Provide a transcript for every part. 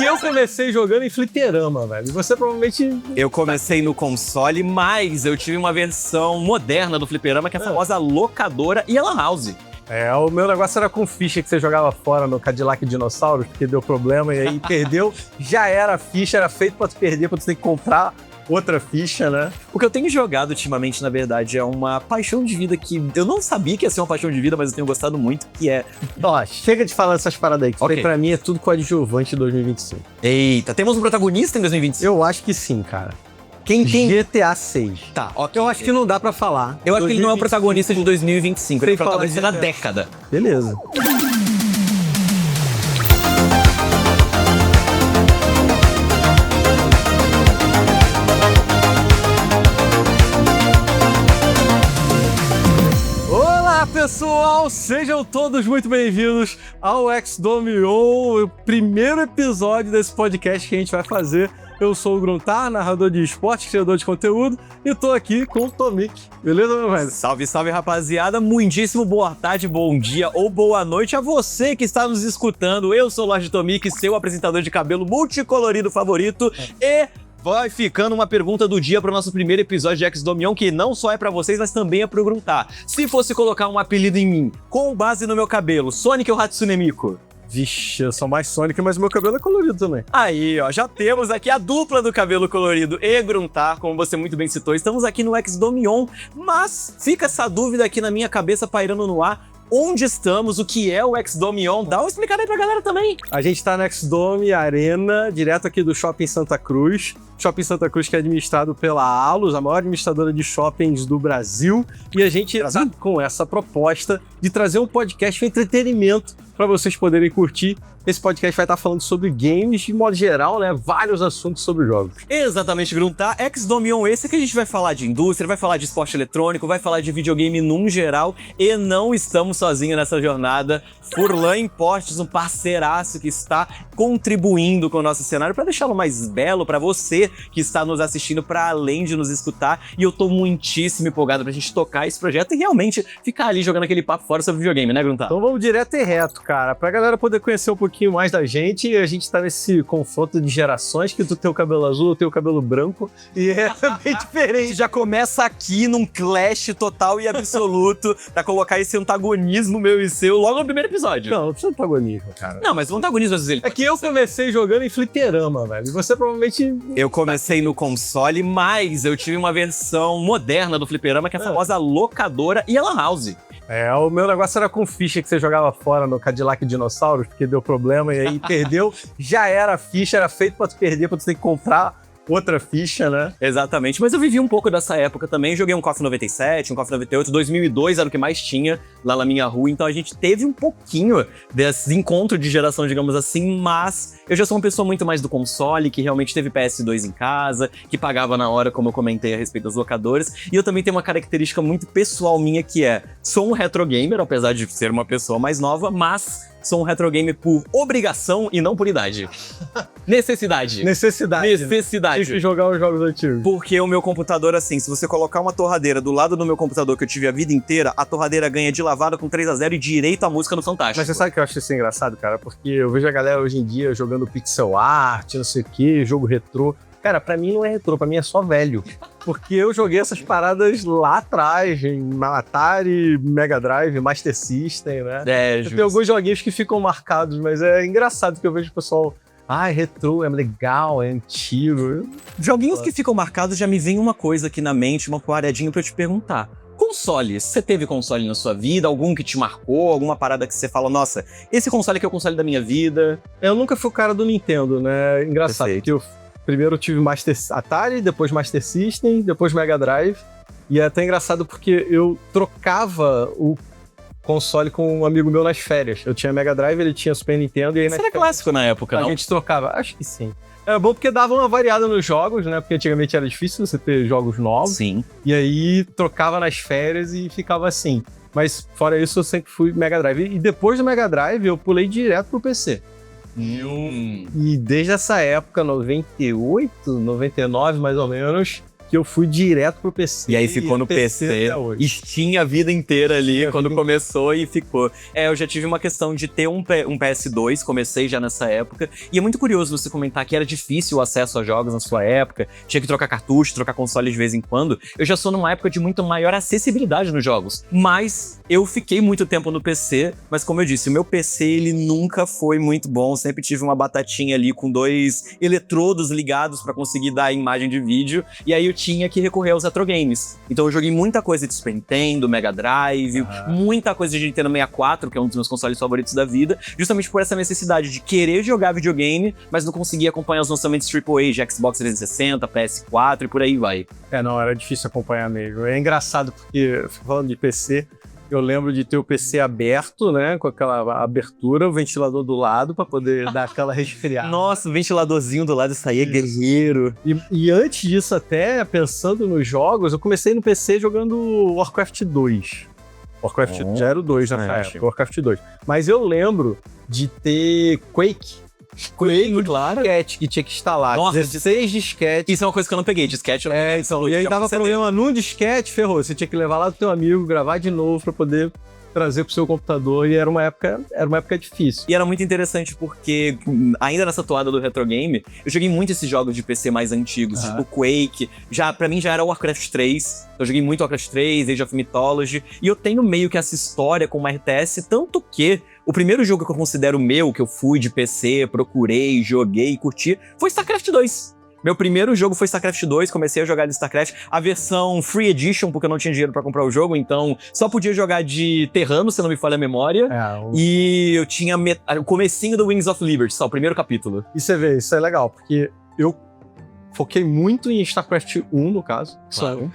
que eu comecei jogando em fliperama, velho. E você provavelmente... Eu comecei no console, mas eu tive uma versão moderna do fliperama, que é a famosa locadora e a Lan House. O meu negócio era com ficha que você jogava fora no Cadillac Dinossauros, porque deu problema e aí perdeu. Já era a ficha, era feito pra tu perder, pra tu ter que comprar outra ficha, né? O que eu tenho jogado ultimamente, na verdade, é uma paixão de vida que eu não sabia que ia ser uma paixão de vida, mas eu tenho gostado muito, que é... Ó, chega de falar dessas paradas aí, que Ok. isso aí pra mim é tudo coadjuvante 2025. Eita, temos um protagonista em 2025? Eu acho que sim, cara. Quem? GTA 6. Tá, ok. Eu acho que não dá pra falar. Eu acho que ele não é o protagonista de 2025, ele é o Sem falar protagonista da de- década. Beleza. Olá, pessoal! Sejam todos muito bem-vindos ao X-Domion, o primeiro episódio desse podcast que a gente vai fazer. Eu sou o Gruntar, narrador de esporte, criador de conteúdo, e tô aqui com o Tomic. Beleza, meu velho? Salve, salve, rapaziada. Muitíssimo boa tarde, bom dia ou boa noite a você que está nos escutando. Eu sou o Lorde Tomic, seu apresentador de cabelo multicolorido favorito. E vai ficando uma pergunta do dia para o nosso primeiro episódio de X-Domion, que não só é para vocês, mas também é pro Gruntar. Se fosse colocar um apelido em mim, com base no meu cabelo, Sonic ou Hatsune Miku? Vixe, eu sou mais Sonic, mas meu cabelo é colorido também. Aí, ó, já temos aqui a dupla do cabelo colorido e Gruntar, como você muito bem citou. Estamos aqui no X-Domion, mas fica essa dúvida aqui na minha cabeça pairando no ar. Onde estamos? O que é o X-Domion? Dá uma explicada aí pra galera também. A gente tá no X-Dome Arena, direto aqui do Shopping Santa Cruz. Shopping Santa Cruz que é administrado pela Alus, a maior administradora de shoppings do Brasil. E a gente tá com essa proposta de trazer um podcast de entretenimento para vocês poderem curtir. Esse podcast vai estar falando sobre games de modo geral, né? Vários assuntos sobre jogos. Exatamente, Gruntar. X-Domion esse que a gente vai falar de indústria, vai falar de esporte eletrônico, vai falar de videogame num geral. E não estamos sozinhos nessa jornada. Furlan Importes, um parceiraço que está contribuindo com o nosso cenário para deixá-lo mais belo para você que está nos assistindo, para além de nos escutar. E eu tô muitíssimo empolgado pra gente tocar esse projeto e realmente ficar ali jogando aquele papo fora sobre videogame, né, Gruntar? Então vamos direto e reto, cara. Pra galera poder conhecer um pouquinho mais da gente, a gente tá nesse confronto de gerações, que tu tem o cabelo azul, eu tenho o cabelo branco, e é bem diferente. Já começa aqui num clash total e absoluto pra colocar esse antagonismo meu e seu logo no primeiro episódio. Não precisa de protagonismo, cara. Não, mas o antagonismo às vezes ele... É que eu comecei jogando em fliperama, velho, e você provavelmente... Eu comecei no console, mas eu tive uma versão moderna do fliperama, que é a famosa locadora e a Lan House. O meu negócio era com ficha que você jogava fora no Cadillac Dinossauros, porque deu problema e aí perdeu. Já era a ficha, era feito pra tu perder, pra tu ter que comprar outra ficha, né? Exatamente, mas eu vivi um pouco dessa época também, joguei um KOF 97, um KOF 98, 2002 era o que mais tinha lá na minha rua, então a gente teve um pouquinho desse encontro de geração, digamos assim, mas eu já sou uma pessoa muito mais do console, que realmente teve PS2 em casa, que pagava na hora, como eu comentei a respeito das locadoras, e eu também tenho uma característica muito pessoal minha, que é, sou um retro gamer, apesar de ser uma pessoa mais nova, mas sou um retro gamer por obrigação e não por idade. Necessidade. Necessidade. Necessidade. Tive que jogar os jogos antigos. Porque o meu computador, assim, se você colocar uma torradeira do lado do meu computador que eu tive a vida inteira, a torradeira ganha de lavada com 3-0 e direito à música no Fantástico. Mas você sabe que eu acho isso engraçado, cara? Porque eu vejo a galera hoje em dia jogando pixel art, não sei o que, jogo retrô. Cara, pra mim não é retrô, pra mim é só velho. Porque eu joguei essas paradas lá atrás, em Atari, Mega Drive, Master System, né? Tem alguns joguinhos que ficam marcados, mas é engraçado que eu vejo o pessoal... retrô, é legal, é antigo. Joguinhos que ficam marcados, já me vem uma coisa aqui na mente, uma paradinha pra eu te perguntar. Consoles, você teve console na sua vida? Algum que te marcou? Alguma parada que você fala, nossa, esse console aqui é o console da minha vida? Eu nunca fui o cara do Nintendo, né? Engraçado, Perfeito. porque eu primeiro tive Atari, depois Master System, depois Mega Drive. E é até engraçado porque eu trocava o console com um amigo meu nas férias. Eu tinha Mega Drive, ele tinha Super Nintendo e aí Isso era clássico na época, a não? gente trocava. Acho que sim. Era bom porque dava uma variada nos jogos, né? Porque antigamente era difícil você ter jogos novos. Sim. E aí trocava nas férias e ficava assim. Mas fora isso eu sempre fui Mega Drive. E depois do Mega Drive eu pulei direto pro PC. E desde essa época, 98, 99 mais ou menos, que eu fui direto pro PC. E aí ficou no PC, até hoje. Steam a vida inteira ali, quando começou e ficou. Eu já tive uma questão de ter um PS2, comecei já nessa época, e é muito curioso você comentar que era difícil o acesso a jogos na sua época, tinha que trocar cartucho, trocar console de vez em quando. Eu já sou numa época de muito maior acessibilidade nos jogos, mas eu fiquei muito tempo no PC, mas como eu disse, o meu PC ele nunca foi muito bom, sempre tive uma batatinha ali com 2 eletrodos ligados pra conseguir dar a imagem de vídeo, e aí eu tinha que recorrer aos retro games. Então eu joguei muita coisa de Super Nintendo, Mega Drive, muita coisa de Nintendo 64, que é um dos meus consoles favoritos da vida, justamente por essa necessidade de querer jogar videogame, mas não conseguia acompanhar os lançamentos AAA de Xbox 360, PS4 e por aí vai. Não, era difícil acompanhar mesmo. É engraçado porque, falando de PC, eu lembro de ter o PC aberto, né, com aquela abertura, o ventilador do lado pra poder dar aquela resfriada. Nossa, o ventiladorzinho do lado, isso aí é guerreiro. E antes disso até, pensando nos jogos, eu comecei no PC jogando Warcraft 2. Warcraft já era o 2 nessa época, Warcraft 2. Mas eu lembro de ter Quake, claro. disquete que tinha que instalar. Nossa, 16 disquetes. Isso é uma coisa que eu não peguei, disquete. Eu não... Então, e aí dava problema num disquete, ferrou. Você tinha que levar lá do teu amigo, gravar de novo pra poder trazer pro seu computador, e era uma época difícil. E era muito interessante porque, ainda nessa toada do retro game, eu joguei muito esses jogos de PC mais antigos, tipo Quake, pra mim já era Warcraft 3, eu joguei muito Warcraft 3, Age of Mythology, e eu tenho meio que essa história com uma RTS, tanto que o primeiro jogo que eu considero meu, que eu fui de PC, procurei, joguei e curti, foi StarCraft 2. Meu primeiro jogo foi StarCraft 2, comecei a jogar de StarCraft, a versão Free Edition, porque eu não tinha dinheiro pra comprar o jogo, então só podia jogar de Terrano, se não me falha a memória, e eu tinha o comecinho do Wings of Liberty, só o primeiro capítulo. E você vê, isso é legal, porque eu foquei muito em StarCraft 1, no caso. Claro.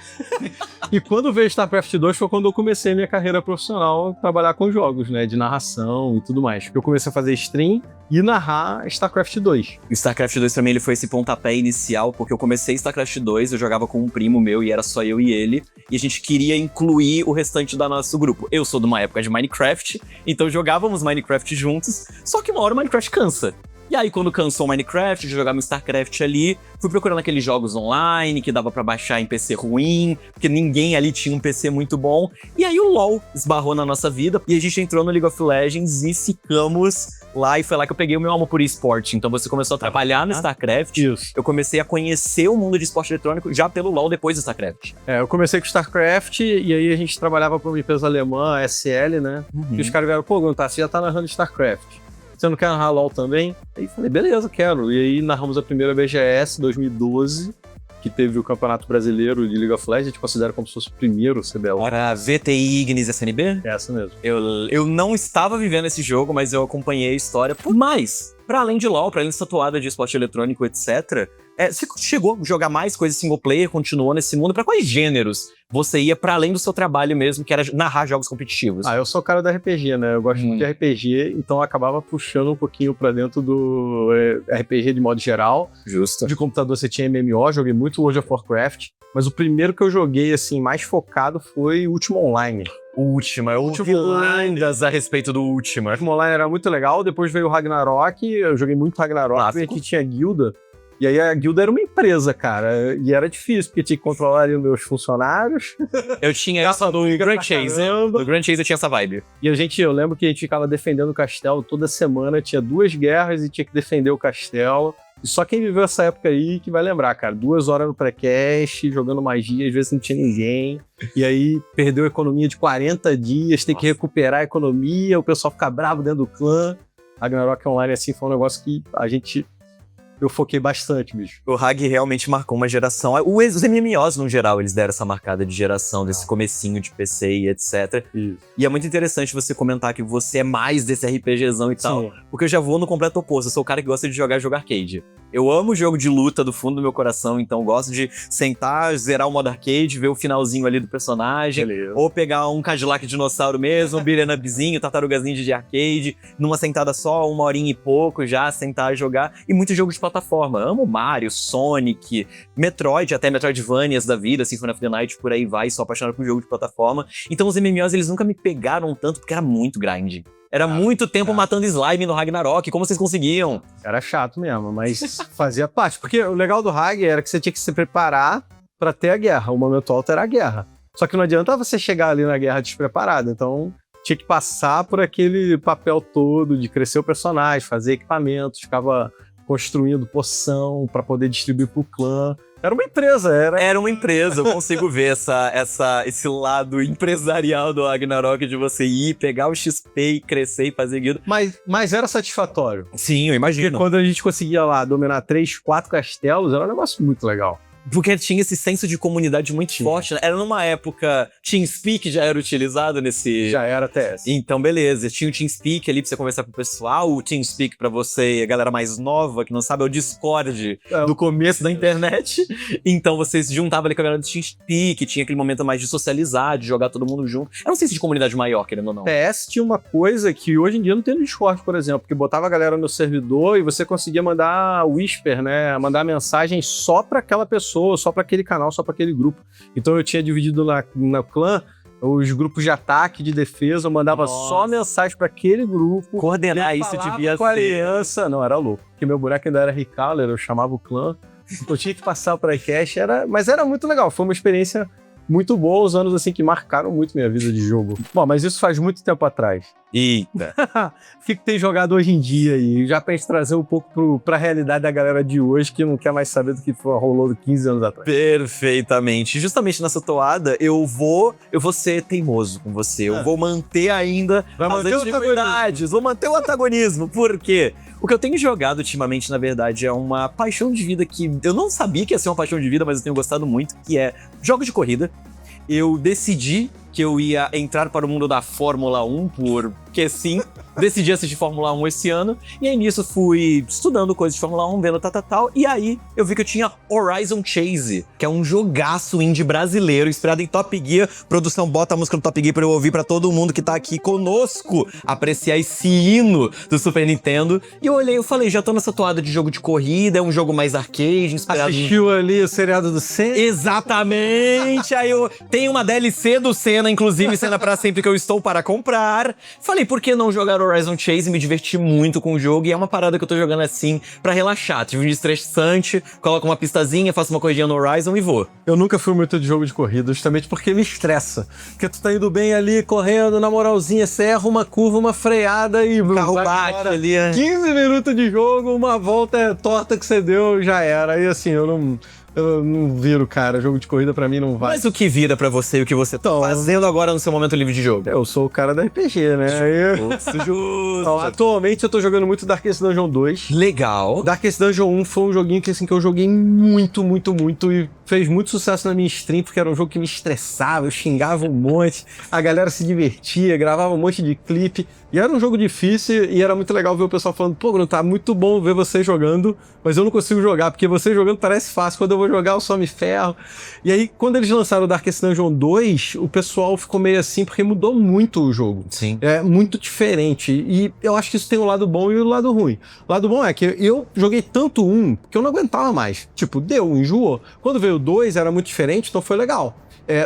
E quando veio StarCraft 2 foi quando eu comecei minha carreira profissional a trabalhar com jogos, né? De narração e tudo mais. Porque eu comecei a fazer stream e narrar StarCraft 2. O StarCraft 2 pra mim ele foi esse pontapé inicial, porque eu comecei StarCraft 2, eu jogava com um primo meu e era só eu e ele, e a gente queria incluir o restante do nosso grupo. Eu sou de uma época de Minecraft, então jogávamos Minecraft juntos, só que uma hora o Minecraft cansa. E aí, quando cansou o Minecraft, eu jogava um StarCraft ali, fui procurando aqueles jogos online que dava pra baixar em PC ruim, porque ninguém ali tinha um PC muito bom. E aí o LoL esbarrou na nossa vida, e a gente entrou no League of Legends e ficamos lá, e foi lá que eu peguei o meu amor por esporte. Então você começou a trabalhar no StarCraft, eu comecei a conhecer o mundo de esporte eletrônico já pelo LoL depois do StarCraft. Eu comecei com StarCraft, e aí a gente trabalhava pra uma empresa alemã, a SL, né? E os caras vieram, pô, Guntar, você já tá narrando StarCraft. Você não quer narrar LoL também? Aí falei, beleza, quero. E aí narramos a primeira BGS 2012, que teve o Campeonato Brasileiro de League of Legends, a gente considera como se fosse o primeiro CBLOL. Era VTI Ignis SNB? É essa mesmo. Eu não estava vivendo esse jogo, mas eu acompanhei a história. Mas, pra além de LoL, pra além dessa toada de esporte eletrônico, etc., você chegou a jogar mais coisas single player, continuou nesse mundo? Pra quais gêneros você ia pra além do seu trabalho mesmo, que era narrar jogos competitivos? Eu sou o cara da RPG, né? Eu gosto muito de RPG, então eu acabava puxando um pouquinho pra dentro do RPG de modo geral. Justo. De computador você tinha MMO, joguei muito World of Warcraft, mas o primeiro que eu joguei, assim, mais focado foi Ultima Online. Ultima, eu ouvi lendas a respeito do Ultima. O Ultima Online era muito legal, depois veio o Ragnarok, eu joguei muito Ragnarok, aqui tinha guilda. E aí a guilda era uma empresa, cara, e era difícil, porque tinha que controlar ali os meus funcionários. Eu tinha essa do Grand Chase. Do Grand Chase eu tinha essa vibe. E eu lembro que a gente ficava defendendo o castelo toda semana, tinha 2 guerras e tinha que defender o castelo. E só quem viveu essa época aí que vai lembrar, cara. 2 horas no pré-cast, jogando magia, às vezes não tinha ninguém. E aí perdeu a economia de 40 dias, tem que recuperar a economia, o pessoal fica bravo dentro do clã. Ragnarok Online, assim, foi um negócio que eu foquei bastante, bicho. O Hag realmente marcou uma geração. Os MMOs, no geral, eles deram essa marcada de geração, desse comecinho de PC e etc. Isso. E é muito interessante você comentar que você é mais desse RPGzão e tal. Porque eu já vou no completo oposto. Eu sou o cara que gosta de jogar jogo arcade. Eu amo jogo de luta do fundo do meu coração, então eu gosto de sentar, zerar o modo arcade, ver o finalzinho ali do personagem. Beleza. Ou pegar um Cadillac dinossauro mesmo, um beat'em upzinho, tartarugas ninja de arcade, numa sentada só, 1 horinha e pouco já, sentar e jogar. E muitos jogos de plataforma. Amo Mario, Sonic, Metroid, até Metroidvanias da vida, Symphony of the Night, por aí vai, sou apaixonado por jogo de plataforma. Então os MMOs, eles nunca me pegaram tanto, porque era muito grind. Era muito tempo matando slime no Ragnarok, como vocês conseguiam? Era chato mesmo, mas fazia parte. Porque o legal do Rag era que você tinha que se preparar pra ter a guerra. O momento alto era a guerra. Só que não adianta você chegar ali na guerra despreparado. Então, tinha que passar por aquele papel todo de crescer o personagem, fazer equipamentos, ficava construindo poção pra poder distribuir pro clã. Era uma empresa, Era uma empresa, eu consigo ver esse lado empresarial do Ragnarok de você ir, pegar o XP e crescer e fazer guilda. Mas era satisfatório. Sim, eu Porque imagino. quando a gente conseguia lá dominar 3, 4 castelos, era um negócio muito legal. Porque tinha esse senso de comunidade muito forte, né? Era numa época... TeamSpeak já era utilizado nesse... Já era TS. Então, beleza. Tinha o TeamSpeak ali pra você conversar com o pessoal. O TeamSpeak, pra você, a galera mais nova, que não sabe, é o Discord do começo da internet. Então, você se juntava ali com a galera do TeamSpeak. Tinha aquele momento mais de socializar, de jogar todo mundo junto. Era um senso de comunidade maior, querendo ou não. TS tinha uma coisa que hoje em dia não tem no Discord, por exemplo, que botava a galera no servidor e você conseguia mandar whisper, né? Mandar mensagem só pra aquela pessoa, só pra aquele canal, só pra aquele grupo. Então eu tinha dividido na clã os grupos de ataque, de defesa, eu mandava só mensagem pra aquele grupo. Coordenar isso devia com a ser... aliança. Não, era louco. Porque meu boneco ainda era Recaller, eu chamava o clã. Eu tinha que passar pra iCash, mas era muito legal. Foi uma experiência muito boa, os anos assim que marcaram muito minha vida de jogo. Bom, mas isso faz muito tempo atrás. Eita. O que tem jogado hoje em dia aí? Já pra gente trazer um pouco pra realidade da galera de hoje que não quer mais saber do que rolou 15 anos atrás. Perfeitamente. Justamente nessa toada, eu vou ser teimoso com você. Eu vou manter ainda Vai manter as antiguidades. Vou manter o antagonismo. Por quê? O que eu tenho jogado ultimamente, na verdade, é uma paixão de vida que eu não sabia que ia ser uma paixão de vida, mas eu tenho gostado muito, que é jogos de corrida. Eu decidi que eu ia entrar para o mundo da Fórmula 1, porque sim, decidi assistir Fórmula 1 esse ano, e aí nisso fui estudando coisas de Fórmula 1, vendo tal, e aí eu vi que eu tinha Horizon Chase, que é um jogaço indie brasileiro, inspirado em Top Gear. Produção, bota a música do Top Gear pra eu ouvir pra todo mundo que tá aqui conosco, apreciar esse hino do Super Nintendo. E eu olhei e falei, já tô nessa toada de jogo de corrida, é um jogo mais arcade, inspirado Assistiu ali o seriado do Senna? Exatamente! Aí eu tenho uma DLC do Senna, inclusive Senna pra sempre, que eu estou para comprar. Falei, por que não jogar Horizon Chase? Me diverti muito com o jogo e é uma parada que eu tô jogando assim pra relaxar. Tive um dia estressante, coloco uma pistazinha, faço uma corridinha no Horizon e vou. Eu nunca fui muito de jogo de corrida, justamente porque me estressa. Porque tu tá indo bem ali, correndo, na moralzinha, você erra uma curva, uma freada e... O carro bate ali, 15 minutos de jogo, uma volta torta que você deu, já era. E assim, eu não viro, cara. Jogo de corrida pra mim não vai. Mas o que vira pra você e o que você tá fazendo agora no seu momento livre de jogo? Eu sou o cara da RPG, né? Justo. Então, atualmente eu tô jogando muito Darkest Dungeon 2. Legal. Darkest Dungeon 1 foi um joguinho que, assim, que eu joguei muito e fez muito sucesso na minha stream, porque era um jogo que me estressava, eu xingava um monte, a galera se divertia, gravava um monte de clipe, e era um jogo difícil, e era muito legal ver o pessoal falando, pô, Bruno, tá muito bom ver você jogando, mas eu não consigo jogar, porque você jogando parece fácil, quando eu vou jogar eu só me ferro. E aí, quando eles lançaram o Darkest Dungeon 2, o pessoal ficou meio assim, porque mudou muito o jogo. Sim. É muito diferente, e eu acho que isso tem um lado bom e o lado ruim. O lado bom é que eu joguei tanto um, que eu não aguentava mais. Tipo, enjoou. Quando veio o 2 era muito diferente, então foi legal.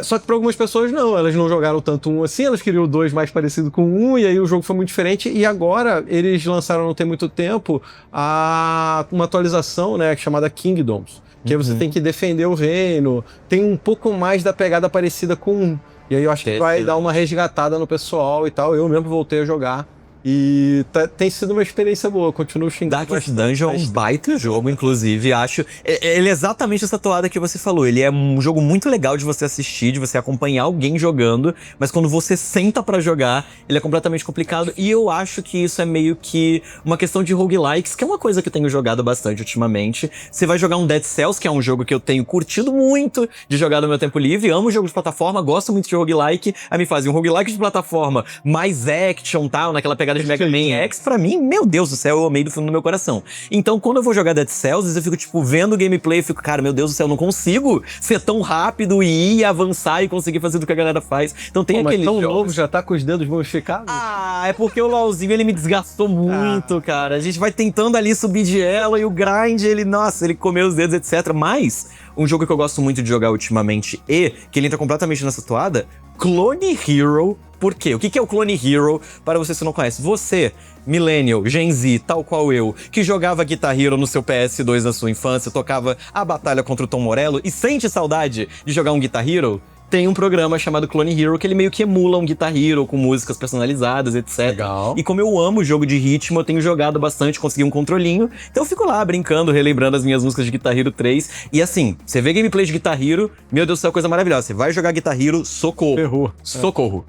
Só que para algumas pessoas não, elas não jogaram tanto um assim, elas queriam o 2 mais parecido com o 1, e aí o jogo foi muito diferente, e agora eles lançaram não tem muito tempo uma atualização, né, chamada Kingdoms, que aí você tem que defender o reino, tem um pouco mais da pegada parecida com o 1, e aí eu acho que vai dar uma resgatada no pessoal e tal, eu mesmo voltei a jogar. E tem sido uma experiência boa, continuo xingando. Darkest Dungeon é um baita jogo, inclusive, acho. Ele é exatamente essa toada que você falou. Ele é um jogo muito legal de você assistir, de você acompanhar alguém jogando, mas quando você senta pra jogar, ele é completamente complicado. E eu acho que isso é meio que uma questão de roguelikes, que é uma coisa que eu tenho jogado bastante ultimamente. Você vai jogar um Dead Cells, que é um jogo que eu tenho curtido muito de jogar no meu tempo livre, amo jogo de plataforma, gosto muito de roguelike, aí me fazem um roguelike de plataforma mais action, tal, naquela pegada de Mega Man X, pra mim, meu Deus do céu, eu amei do fundo do meu coração. Então, quando eu vou jogar Dead Cells, eu fico, tipo, vendo o gameplay, eu fico, cara, meu Deus do céu, eu não consigo ser tão rápido e ir avançar e conseguir fazer do que a galera faz. Então tem aquele tão novo, já tá com os dedos modificados? Ah, é porque o LoLzinho, ele me desgastou muito, cara. A gente vai tentando ali subir de elo e o grind, ele comeu os dedos, etc. Mas, um jogo que eu gosto muito de jogar ultimamente e que ele entra completamente nessa toada, Clone Hero. Por quê? O que é o Clone Hero, para você que não conhece? Você, Millennial, Gen Z, tal qual eu, que jogava Guitar Hero no seu PS2 na sua infância, tocava a batalha contra o Tom Morello e sente saudade de jogar um Guitar Hero, tem um programa chamado Clone Hero que ele meio que emula um Guitar Hero com músicas personalizadas, etc. Legal. E como eu amo jogo de ritmo, eu tenho jogado bastante, consegui um controlinho, então eu fico lá brincando, relembrando as minhas músicas de Guitar Hero 3. E assim, você vê gameplay de Guitar Hero, meu Deus do céu, coisa maravilhosa. Você vai jogar Guitar Hero, socorro. Ferrou. Socorro.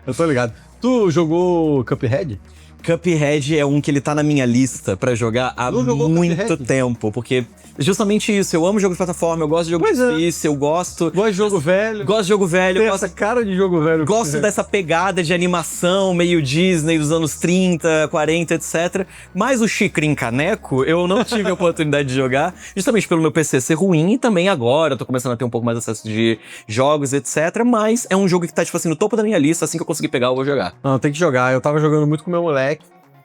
Eu tô ligado. Tu jogou Cuphead? Cuphead é um que ele tá na minha lista pra jogar há Não jogou muito Cuphead? tempo, porque justamente isso, eu amo jogo de plataforma, eu gosto de jogo Pois é. difícil, eu gosto Gosto de jogo velho. de jogo velho, Tem eu gosto, essa cara de jogo velho. gosto dessa pegada de animação meio Disney dos anos 30, 40, etc. Mas o Chicrin Caneco, eu não tive a oportunidade de jogar, justamente pelo meu PC ser ruim e também agora eu tô começando a ter um pouco mais acesso de jogos, etc. Mas é um jogo que tá, tipo assim, no topo da minha lista, assim que eu conseguir pegar, eu vou jogar. Não, tem que jogar. Eu tava jogando muito com meu moleque.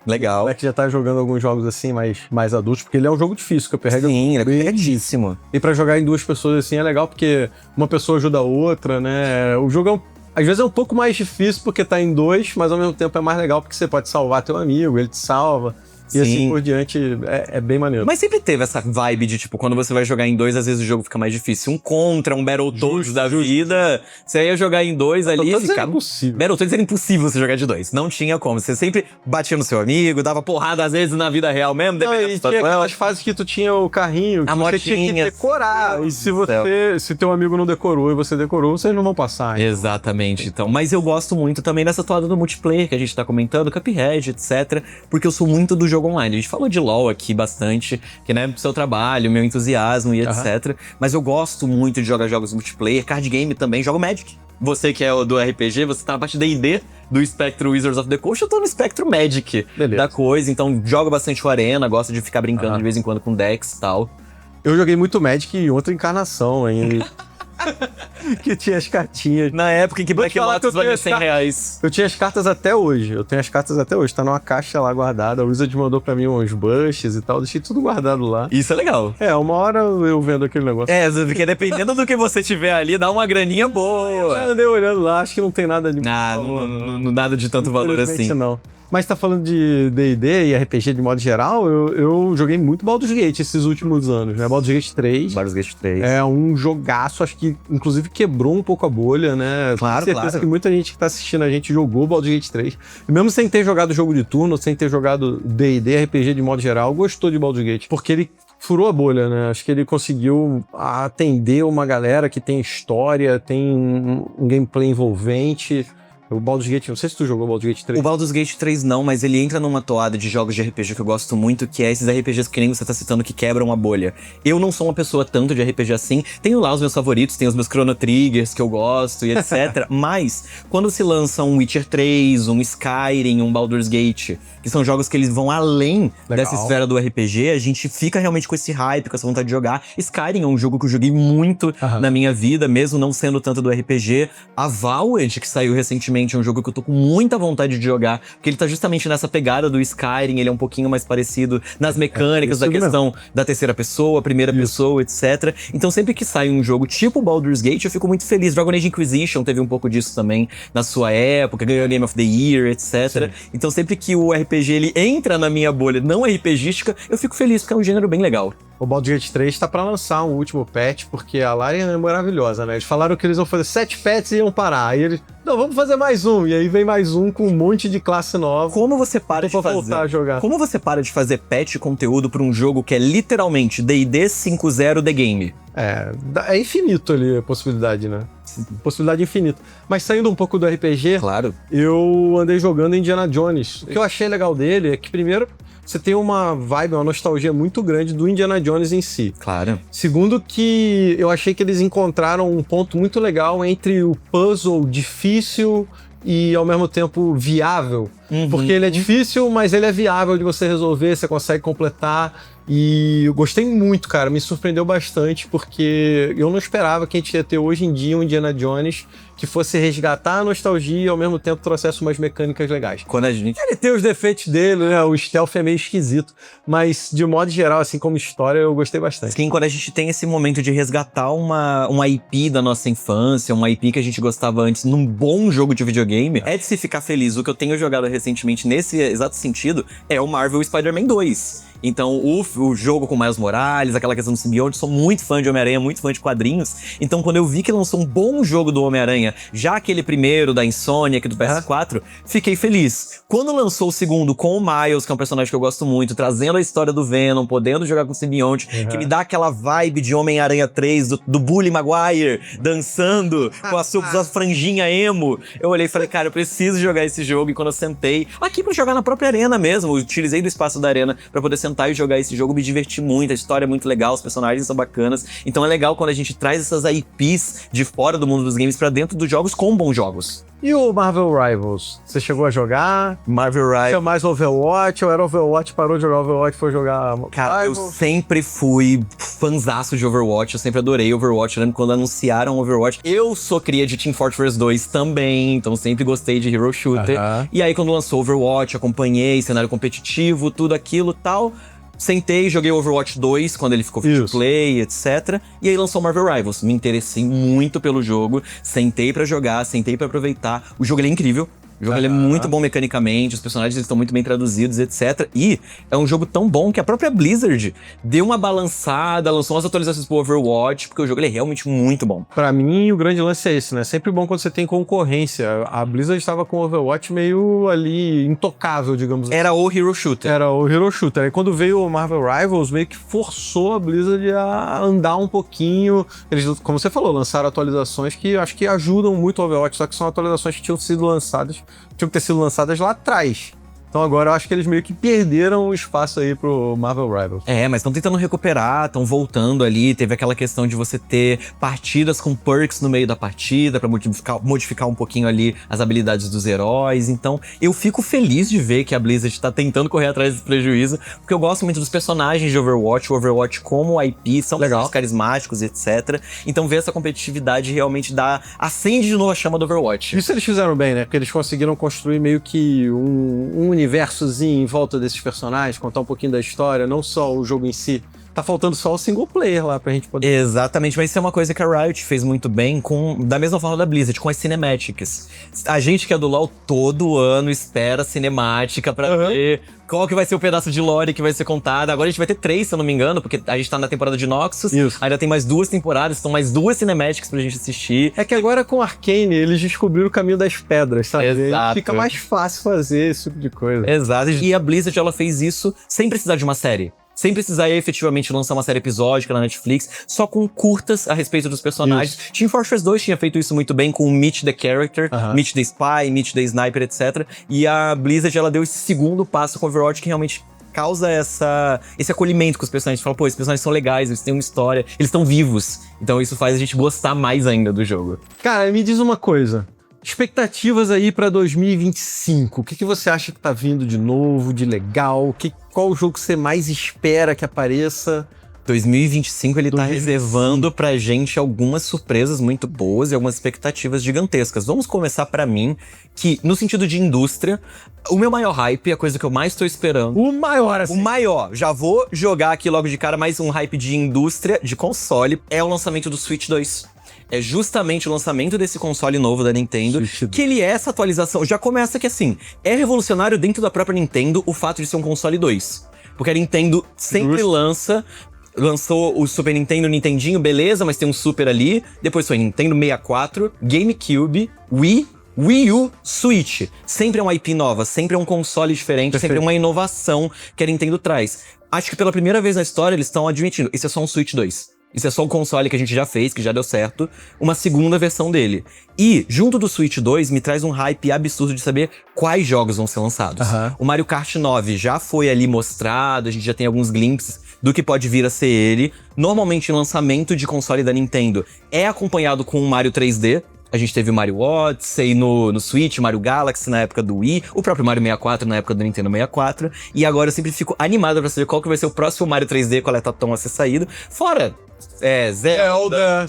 O Legal. moleque já tá jogando alguns jogos assim, mais adultos, porque ele é um jogo difícil, Cuphead. Sim, ele é pegadíssimo. E pra jogar em duas pessoas assim é legal, porque uma pessoa ajuda a outra, né? O jogo às vezes é um pouco mais difícil porque tá em dois, mas ao mesmo tempo é mais legal porque você pode salvar teu amigo, ele te salva. E assim Sim. por diante, é bem maneiro. Mas sempre teve essa vibe de, tipo, quando você vai jogar em dois, às vezes o jogo fica mais difícil. Um contra, um Battletoads da vida. Você ia jogar em dois ali e Battletoads era ficava... impossível. Battletoads era impossível você jogar de dois. Não tinha como. Você sempre batia no seu amigo, dava porrada às vezes na vida real mesmo, Não, dependendo da e tinha situação. aquelas fases que tu tinha o carrinho, que A você tinha que motinha. decorar. E se teu amigo não decorou e você decorou, vocês não vão passar. hein? Exatamente, então. Mas eu gosto muito também dessa toada do multiplayer que a gente tá comentando, Cuphead, etc. Porque eu sou muito do jogo online. A gente falou de LoL aqui bastante, que né, seu trabalho, meu entusiasmo e etc. Mas eu gosto muito de jogar jogos multiplayer, card game também, jogo Magic. Você que é o do RPG, você tá na parte D&D do Spectrum Wizards of the Coast, eu tô no Spectrum Magic Beleza. da coisa, então jogo bastante o Arena, gosto de ficar brincando de vez em quando com decks e tal. Eu joguei muito Magic em outra encarnação ainda. Que tinha as cartinhas. Na época em que Vou te Black falar que eu Lotus valia tenho R$100. Eu tinha as cartas até hoje. Eu tenho as cartas até hoje. Tá numa caixa lá guardada. O Wizard mandou pra mim uns bushes e tal. Deixei tudo guardado lá. Isso é legal. Uma hora eu vendo aquele negócio. É, porque dependendo do que você tiver ali, dá uma graninha Eu boa. andei olhando lá, acho que não tem nada de... Ah, nada de tanto valor Infelizmente, assim. não. Mas tá falando de D&D e RPG de modo geral, eu joguei muito Baldur's Gate esses últimos anos, né? Baldur's Gate 3 Baldur's Gate 3. é um jogaço, acho que inclusive quebrou um pouco a bolha, né? Claro, Tenho certeza claro. que muita gente que tá assistindo a gente jogou Baldur's Gate 3. E mesmo sem ter jogado jogo de turno, sem ter jogado D&D, RPG de modo geral, gostou de Baldur's Gate. Porque ele furou a bolha, né? Acho que ele conseguiu atender uma galera que tem história, tem um gameplay envolvente. O Baldur's Gate, não sei se tu jogou Baldur's Gate 3. O Baldur's Gate 3 não, mas ele entra numa toada de jogos de RPG que eu gosto muito, que é esses RPGs que nem você tá citando, que quebram a bolha. Eu não sou uma pessoa tanto de RPG assim, tenho lá os meus favoritos, tenho os meus Chrono Triggers que eu gosto e etc. Mas, quando se lança um Witcher 3, um Skyrim, um Baldur's Gate, que são jogos que eles vão além Legal. dessa esfera do RPG, a gente fica realmente com esse hype, com essa vontade de jogar. Skyrim é um jogo que eu joguei muito na minha vida, mesmo não sendo tanto do RPG. Avowed, que saiu recentemente, é um jogo que eu tô com muita vontade de jogar, porque ele tá justamente nessa pegada do Skyrim, ele é um pouquinho mais parecido nas mecânicas da isso questão da terceira pessoa, primeira pessoa, etc. Então sempre que sai um jogo tipo Baldur's Gate, eu fico muito feliz. Dragon Age Inquisition teve um pouco disso também na sua época, ganhou Game of the Year, etc. Então sempre que o RPG ele entra na minha bolha não RPGística, eu fico feliz, porque é um gênero bem legal. O Baldur's Gate 3 tá pra lançar um último patch, porque a Larian é maravilhosa, né? Eles falaram que eles vão fazer 7 patches e iam parar. Aí eles, não, vamos fazer mais um. E aí vem mais um com um monte de classe nova. Como você para de Pra fazer? voltar a jogar. Como você para de fazer patch conteúdo pra um jogo que é literalmente D&D 5.0 The Game? É infinito ali a possibilidade, né? Possibilidade infinita. Mas saindo um pouco do RPG, Claro. eu andei jogando Indiana Jones. O que eu achei legal dele é que, primeiro, você tem uma vibe, uma nostalgia muito grande do Indiana Jones em si. Claro. Segundo, que eu achei que eles encontraram um ponto muito legal entre o puzzle difícil e ao mesmo tempo viável. Porque ele é difícil, mas ele é viável de você resolver, você consegue completar. E eu gostei muito, cara, me surpreendeu bastante, porque eu não esperava que a gente ia ter hoje em dia um Indiana Jones que fosse resgatar a nostalgia e ao mesmo tempo trouxesse umas mecânicas legais. Quando a gente... Ele tem os defeitos dele, né? O stealth é meio esquisito, mas de modo geral, assim como história, eu gostei bastante. Sim, quando a gente tem esse momento de resgatar uma IP da nossa infância, uma IP que a gente gostava antes num bom jogo de videogame, é de se ficar feliz. O que eu tenho jogado recentemente nesse exato sentido é o Marvel Spider-Man 2. Então, o jogo com Miles Morales, aquela questão do simbionte, sou muito fã de Homem-Aranha, muito fã de quadrinhos. Então, quando eu vi que lançou um bom jogo do Homem-Aranha, já aquele primeiro da Insomniac do PS4, fiquei feliz. Quando lançou o segundo com o Miles, que é um personagem que eu gosto muito, trazendo a história do Venom, podendo jogar com o simbionte, que me dá aquela vibe de Homem-Aranha 3, do Bully Maguire, dançando com a sua franjinha emo, eu olhei e falei, cara, eu preciso jogar esse jogo. E quando eu sentei, aqui pra jogar na própria arena mesmo, eu utilizei do espaço da arena pra poder sentar e jogar esse jogo, me diverti muito, a história é muito legal, os personagens são bacanas, então é legal quando a gente traz essas IPs de fora do mundo dos games pra dentro dos jogos com bons jogos. E o Marvel Rivals? Você chegou a jogar? Marvel Rivals... Você é mais Overwatch ou era Overwatch, parou de jogar Overwatch e foi jogar Cara, Rivals? eu sempre fui fanzaço de Overwatch, eu sempre adorei Overwatch, eu lembro quando anunciaram Overwatch. Eu sou cria de Team Fortress 2 também, então sempre gostei de Hero Shooter. E aí quando lançou Overwatch, acompanhei cenário competitivo, tudo aquilo e tal... Sentei, joguei Overwatch 2 quando ele ficou free to play, etc. E aí lançou Marvel Rivals. Me interessei muito pelo jogo, sentei pra jogar, sentei pra aproveitar. O jogo ele é incrível. O jogo ele é muito bom mecanicamente, os personagens estão muito bem traduzidos, etc. E é um jogo tão bom que a própria Blizzard deu uma balançada, lançou umas atualizações pro Overwatch, porque o jogo ele é realmente muito bom. Pra mim, o grande lance é esse, né? Sempre bom quando você tem concorrência. A Blizzard estava com o Overwatch meio ali intocável, digamos assim. Era o Hero Shooter. Era o Hero Shooter. Aí quando veio o Marvel Rivals, meio que forçou a Blizzard a andar um pouquinho. Eles, como você falou, lançaram atualizações que acho que ajudam muito o Overwatch, só que são atualizações que tinham que ter sido lançadas lá atrás. Então agora eu acho que eles meio que perderam o espaço aí pro Marvel Rivals. É, mas estão tentando recuperar, estão voltando ali. Teve aquela questão de você ter partidas com perks no meio da partida pra modificar um pouquinho ali as habilidades dos heróis. Então eu fico feliz de ver que a Blizzard tá tentando correr atrás desse prejuízo, porque eu gosto muito dos personagens de Overwatch. O Overwatch como IP são legal, carismáticos, etc. Então ver essa competitividade realmente acende de novo a chama do Overwatch. Isso eles fizeram bem, né? Porque eles conseguiram construir meio que um universozinho em volta desses personagens, contar um pouquinho da história, não só o jogo em si. Tá faltando só o single player lá pra gente poder... Exatamente, mas isso é uma coisa que a Riot fez muito bem, da mesma forma da Blizzard, com as cinematics. A gente que é do LoL todo ano espera cinemática pra ver qual que vai ser o pedaço de lore que vai ser contado. Agora a gente vai ter 3, se eu não me engano, porque a gente tá na temporada de Noxus. Ainda tem mais 2 temporadas, então mais 2 cinematics pra gente assistir. É que agora com Arcane, eles descobriram o caminho das pedras, sabe? Exato. Fica mais fácil fazer esse tipo de coisa. Exato. E a Blizzard, ela fez isso sem precisar de uma série. Sem precisar efetivamente lançar uma série episódica na Netflix, só com curtas a respeito dos personagens. Team Fortress 2 tinha feito isso muito bem com o Meet the Character, Meet the Spy, Meet the Sniper, etc. E a Blizzard, ela deu esse segundo passo com Overwatch que realmente causa esse acolhimento com os personagens. Fala, pô, esses personagens são legais, eles têm uma história, eles estão vivos. Então isso faz a gente gostar mais ainda do jogo. Cara, me diz uma coisa. Expectativas aí pra 2025. O que você acha que tá vindo de novo, de legal? Qual o jogo que você mais espera que apareça? 2025 ele tá reservando pra gente algumas surpresas muito boas e algumas expectativas gigantescas. Vamos começar pra mim, que no sentido de indústria, o meu maior hype, a coisa que eu mais tô esperando... O maior, assim. O maior. Já vou jogar aqui logo de cara mais um hype de indústria, de console, é o lançamento do Switch 2. É justamente o lançamento desse console novo da Nintendo, que ele é essa atualização. Já começa que assim, é revolucionário dentro da própria Nintendo o fato de ser um console 2. Porque a Nintendo sempre lançou o Super Nintendo, o Nintendinho, beleza, mas tem um Super ali. Depois foi Nintendo 64, GameCube, Wii U, Switch. Sempre é uma IP nova, sempre é um console diferente, sempre é uma inovação que a Nintendo traz. Acho que pela primeira vez na história eles estão admitindo, isso é só um Switch 2. Isso é só um console que a gente já fez, que já deu certo, uma segunda versão dele. E, junto do Switch 2, me traz um hype absurdo de saber quais jogos vão ser lançados. O Mario Kart 9 já foi ali mostrado, a gente já tem alguns glimpses do que pode vir a ser ele. Normalmente, o lançamento de console da Nintendo é acompanhado com um Mario 3D, A gente teve o Mario Odyssey no Switch, Mario Galaxy na época do Wii, o próprio Mario 64 na época do Nintendo 64. E agora eu sempre fico animado pra saber qual que vai ser o próximo Mario 3D Collectathon a ser saído. Fora Zelda,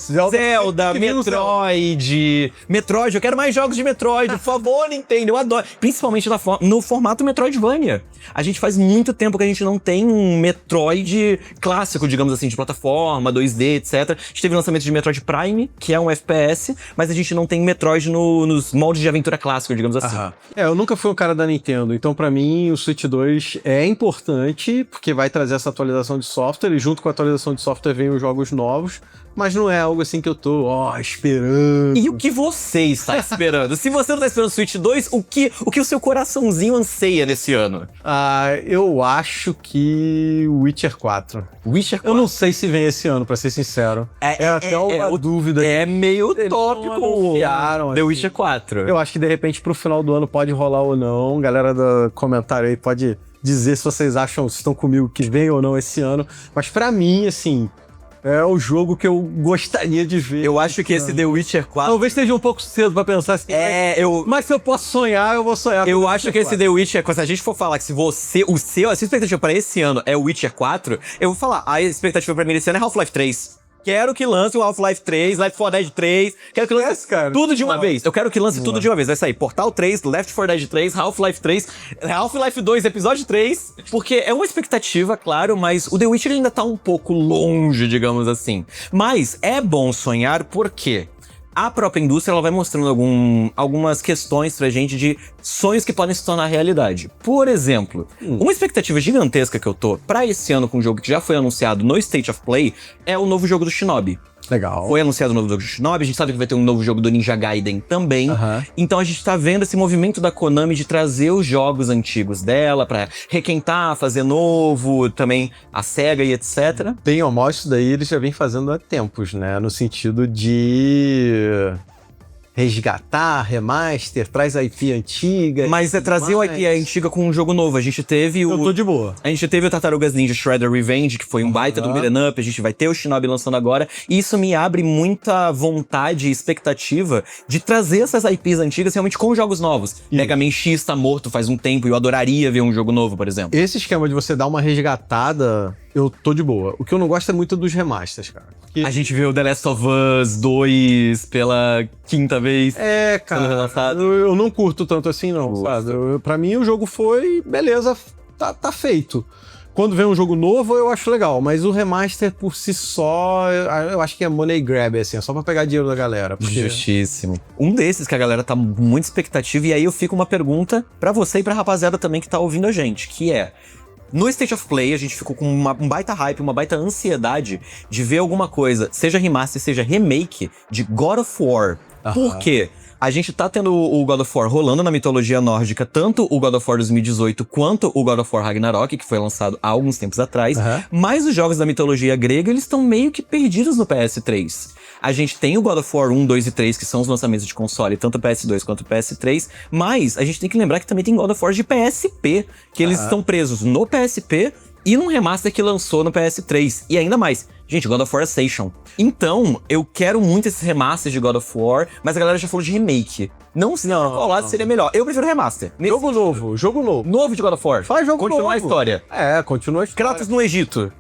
Metroid, eu quero mais jogos de Metroid, por favor, Nintendo, eu adoro. Principalmente no formato Metroidvania. A gente faz muito tempo que a gente não tem um Metroid clássico, digamos assim, de plataforma, 2D, etc. A gente teve o lançamento de Metroid Prime, que é um FPS, mas a gente não tem Metroid nos moldes de aventura clássico, digamos assim. Eu nunca fui um cara da Nintendo, então pra mim o Switch 2 é importante, porque vai trazer essa atualização de software, e junto com a atualização de software vem os jogos novos, mas não é algo assim que eu tô, esperando. E o que você está esperando? Se você não tá esperando o Switch 2, o que o seu coraçãozinho anseia nesse ano? Eu acho que Witcher 4. Witcher 4? Eu não sei se vem esse ano, pra ser sincero. É até uma dúvida. É meio tópico. The Witcher 4. Eu acho que de repente pro final do ano pode rolar ou não. Galera do comentário aí pode dizer se vocês acham, se estão comigo, que vem ou não esse ano. Mas pra mim, assim, é o jogo que eu gostaria de ver. Eu acho que esse The Witcher 4... Talvez esteja um pouco cedo pra pensar assim. Mas se eu posso sonhar, eu vou sonhar. Eu acho que esse The Witcher 4, se a gente for falar que se você... a sua expectativa pra esse ano é o Witcher 4, eu vou falar, a expectativa pra mim esse ano é Half-Life 3. Quero que lance o Half-Life 3, Left 4 Dead 3. Quero que lance tudo de uma vez. Eu quero que lance tudo de uma vez. Vai sair Portal 3, Left 4 Dead 3, Half-Life 3, Half-Life 2, Episódio 3. Porque é uma expectativa, claro, mas o The Witcher ainda tá um pouco longe, digamos assim. Mas é bom sonhar porque a própria indústria ela vai mostrando algumas questões pra gente de sonhos que podem se tornar realidade. Por exemplo, uma expectativa gigantesca que eu tô pra esse ano com um jogo que já foi anunciado no State of Play é o novo jogo do Shinobi. Legal. Foi anunciado o novo jogo do Shinobi, a gente sabe que vai ter um novo jogo do Ninja Gaiden também. Então a gente tá vendo esse movimento da Konami de trazer os jogos antigos dela pra requentar, fazer novo, também a SEGA e etc. Bem ou mal, isso daí eles já vêm fazendo há tempos, né? No sentido de resgatar, remaster, traz a IP antiga. Mas é trazer a IP antiga com um jogo novo. A gente teve Eu tô de boa. A gente teve o Tartarugas Ninja Shredder Revenge, que foi um baita do beat'em up. A gente vai ter o Shinobi lançando agora. E isso me abre muita vontade e expectativa de trazer essas IPs antigas realmente com jogos novos. Mega Man X tá morto faz um tempo e eu adoraria ver um jogo novo, por exemplo. Esse esquema de você dar uma resgatada, eu tô de boa. O que eu não gosto é muito dos remasters, cara. A gente viu The Last of Us 2 pela quinta vez. Cara, eu não curto tanto assim, não, sabe? Pra mim, o jogo foi, beleza, tá feito. Quando vem um jogo novo, eu acho legal, mas o remaster por si só, eu acho que é money grab, assim, é só pra pegar dinheiro da galera. Justíssimo. Um desses que a galera tá muito expectativa, e aí eu fico uma pergunta pra você e pra rapaziada também que tá ouvindo a gente, que é: no State of Play, a gente ficou com um baita hype, uma baita ansiedade de ver alguma coisa, seja remaster, seja remake, de God of War. Por quê? A gente tá tendo o God of War rolando na mitologia nórdica, tanto o God of War 2018 quanto o God of War Ragnarok, que foi lançado há alguns tempos atrás, mas os jogos da mitologia grega, eles estão meio que perdidos no PS3. A gente tem o God of War 1, 2 e 3, que são os lançamentos de console, tanto PS2 quanto PS3, mas a gente tem que lembrar que também tem God of War de PSP, que eles estão presos no PSP e num remaster que lançou no PS3. E ainda mais, gente, God of War Ascension. Então, eu quero muito esses remasters de God of War, mas a galera já falou de remake. Não colado seria melhor. Eu prefiro remaster. Jogo novo. Novo de God of War. Faz jogo Continua novo. a história. Continua a história. Kratos no Egito.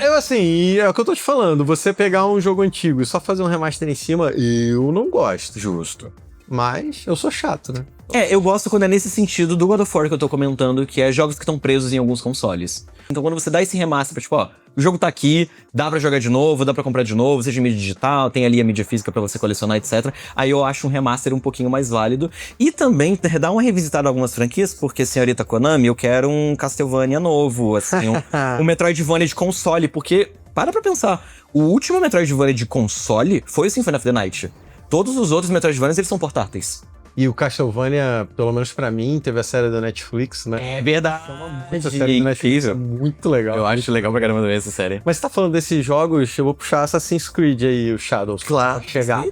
Eu assim, é o que eu tô te falando, você pegar um jogo antigo e só fazer um remaster em cima, eu não gosto. Justo. Mas eu sou chato, né? Eu gosto quando é nesse sentido do God of War que eu tô comentando, que é jogos que estão presos em alguns consoles. Então quando você dá esse remaster pra, tipo, ó, o jogo tá aqui, dá pra jogar de novo, dá pra comprar de novo, seja em mídia digital, tem ali a mídia física pra você colecionar, etc. Aí eu acho um remaster um pouquinho mais válido. E também dar uma revisitada em algumas franquias, porque, senhorita Konami, eu quero um Castlevania novo, assim, um Metroidvania de console, porque, para pra pensar, o último Metroidvania de console foi o Symphony of the Night. Todos os outros Metroidvanias, eles são portáteis. E o Castlevania, pelo menos pra mim, teve a série da Netflix, né? É verdade. Essa série da Netflix é muito legal. Eu acho legal pra caramba ver essa série. Mas você tá falando desses jogos, eu vou puxar Assassin's Creed aí, o Shadows. Claro. Chegar.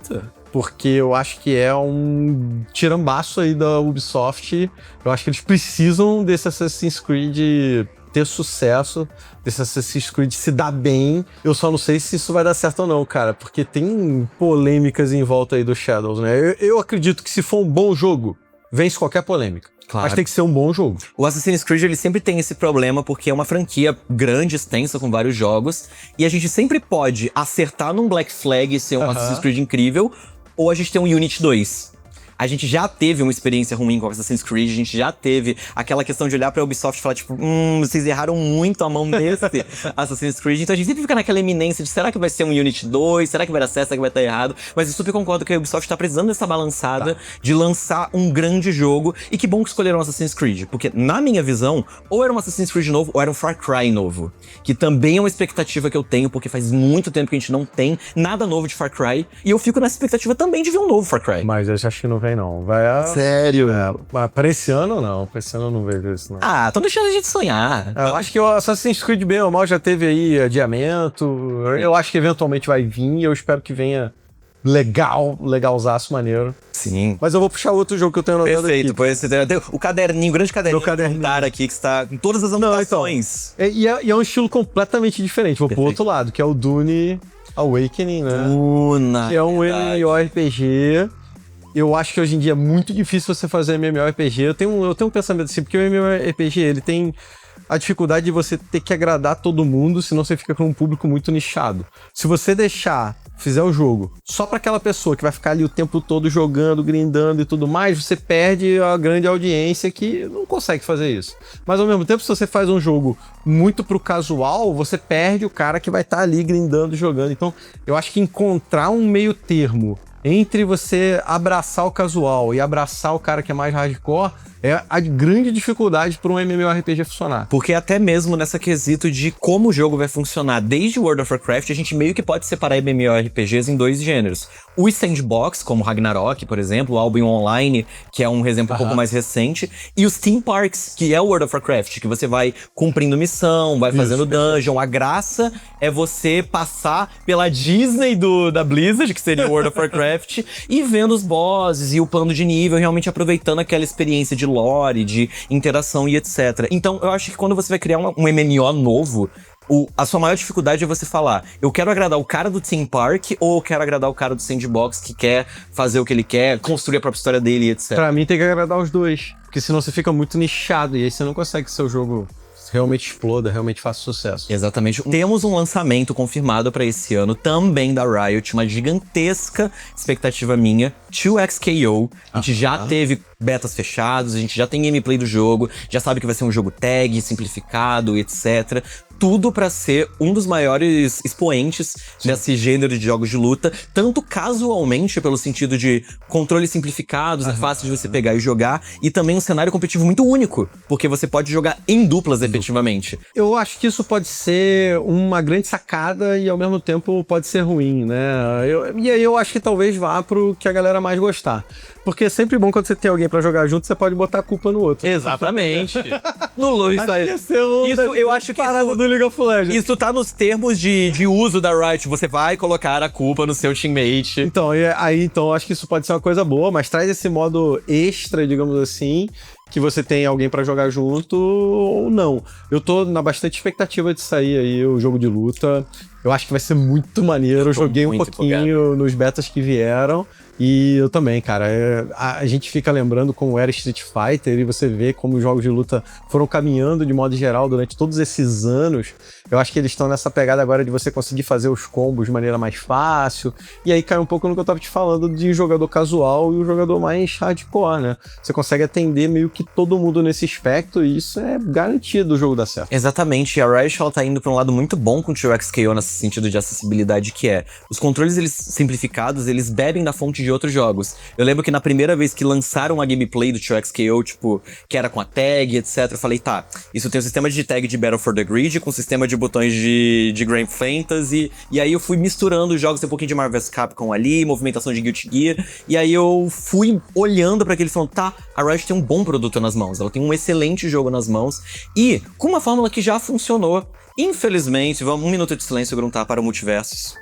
Porque eu acho que é um tirambaço aí da Ubisoft. Eu acho que eles precisam desse Assassin's Creed ter sucesso, desse Assassin's Creed se dar bem. Eu só não sei se isso vai dar certo ou não, cara, porque tem polêmicas em volta aí do Shadows, né? Eu acredito que se for um bom jogo, vence qualquer polêmica. Claro. Mas tem que ser um bom jogo. O Assassin's Creed, ele sempre tem esse problema, porque é uma franquia grande, extensa, com vários jogos, e a gente sempre pode acertar num Black Flag e ser um Assassin's Creed incrível, ou a gente tem um Unity 2. A gente já teve uma experiência ruim com Assassin's Creed, a gente já teve aquela questão de olhar pra Ubisoft e falar, tipo, vocês erraram muito a mão desse Assassin's Creed. Então a gente sempre fica naquela eminência de, será que vai ser um Unity 2? Será que vai dar certo? Será que vai estar errado? Mas eu super concordo que a Ubisoft tá precisando dessa balançada de lançar um grande jogo. E que bom que escolheram Assassin's Creed, porque na minha visão, ou era um Assassin's Creed novo, ou era um Far Cry novo. Que também é uma expectativa que eu tenho, porque faz muito tempo que a gente não tem nada novo de Far Cry. E eu fico nessa expectativa também de ver um novo Far Cry. Mas eu acho que não vem, não. Sério? Mas pra esse ano, não. Pra esse ano eu não vejo isso, não. Ah, tão deixando a gente sonhar. Eu acho que o Assassin's Creed bem ou mal já teve aí adiamento. Eu acho que eventualmente vai vir. Eu espero que venha legalzaço, maneiro. Sim. Mas eu vou puxar outro jogo que eu tenho anotado aqui. Perfeito, pois você tem o caderninho, o grande caderninho. Meu caderninho. Aqui, que está com todas as anotações. E é um estilo completamente diferente. Vou pro outro lado, que é o Dune Awakening, né? Duna. Que é um MMORPG. Eu acho que hoje em dia é muito difícil você fazer MMORPG. Eu tenho um pensamento assim, porque o MMORPG, ele tem a dificuldade de você ter que agradar todo mundo, senão você fica com um público muito nichado. Se você fizer o jogo só pra aquela pessoa que vai ficar ali o tempo todo jogando, grindando e tudo mais, você perde a grande audiência que não consegue fazer isso. Mas ao mesmo tempo, se você faz um jogo muito pro casual, você perde o cara que vai estar ali grindando, jogando. Então, eu acho que encontrar um meio termo entre você abraçar o casual e abraçar o cara que é mais hardcore é a grande dificuldade para um MMORPG funcionar. Porque até mesmo nessa quesito de como o jogo vai funcionar, desde World of Warcraft, a gente meio que pode separar MMORPGs em dois gêneros. O sandbox, como Ragnarok, por exemplo, o Albion Online, que é um exemplo um pouco mais recente, e os theme parks, que é o World of Warcraft, que você vai cumprindo missão, vai fazendo dungeon. A graça é você passar pela Disney da Blizzard, que seria o World of Warcraft, e vendo os bosses e o plano de nível, realmente aproveitando aquela experiência de lore, de interação e etc. Então, eu acho que quando você vai criar um MMO novo, a sua maior dificuldade é você falar, eu quero agradar o cara do theme park ou eu quero agradar o cara do sandbox que quer fazer o que ele quer, construir a própria história dele, etc. Pra mim tem que agradar os dois, porque senão você fica muito nichado e aí você não consegue que seu jogo realmente exploda, realmente faça sucesso. Exatamente. Temos um lançamento confirmado pra esse ano, também da Riot, uma gigantesca expectativa minha, 2XKO. A gente já teve betas fechados, a gente já tem gameplay do jogo, já sabe que vai ser um jogo tag, simplificado, etc. Tudo pra ser um dos maiores expoentes desse gênero de jogos de luta, tanto casualmente, pelo sentido de controles simplificados, é fácil de você pegar e jogar, e também um cenário competitivo muito único, porque você pode jogar em duplas, efetivamente. Eu acho que isso pode ser uma grande sacada e ao mesmo tempo pode ser ruim, né? E aí eu acho que talvez vá pro que a galera mais gostar. Porque é sempre bom quando você tem alguém pra jogar junto, você pode botar a culpa no outro. Exatamente. No Lu, isso eu acho que do League of Legends. Isso tá nos termos de uso da Riot. Você vai colocar a culpa no seu teammate. Então, eu acho que isso pode ser uma coisa boa, mas traz esse modo extra, digamos assim, que você tem alguém pra jogar junto ou não. Eu tô na bastante expectativa de sair aí o jogo de luta. Eu acho que vai ser muito maneiro. Eu joguei um pouquinho nos betas que vieram. E eu também, cara. A gente fica lembrando como era Street Fighter e você vê como os jogos de luta foram caminhando de modo geral durante todos esses anos. Eu acho que eles estão nessa pegada agora de você conseguir fazer os combos de maneira mais fácil. E aí cai um pouco no que eu tava te falando de jogador casual e o jogador mais hardcore, né? Você consegue atender meio que todo mundo nesse aspecto e isso é garantido do jogo dar certo. Exatamente. E a Riot, ela tá indo pra um lado muito bom com o 2XKO nesse sentido de acessibilidade, que é os controles, eles simplificados, eles bebem da fonte de outros jogos. Eu lembro que na primeira vez que lançaram a gameplay do 2XKO, tipo, que era com a tag, etc, eu falei, tá, isso tem um sistema de tag de Battle for the Grid com sistema de botões de Grand Fantasy, e aí eu fui misturando os jogos, tem um pouquinho de Marvel vs Capcom ali, movimentação de Guilty Gear, e aí eu fui olhando pra aquele e falando, tá, a Riot tem um bom produto nas mãos, ela tem um excelente jogo nas mãos, e com uma fórmula que já funcionou. Infelizmente, vamos um minuto de silêncio gruntar para o Multiversus.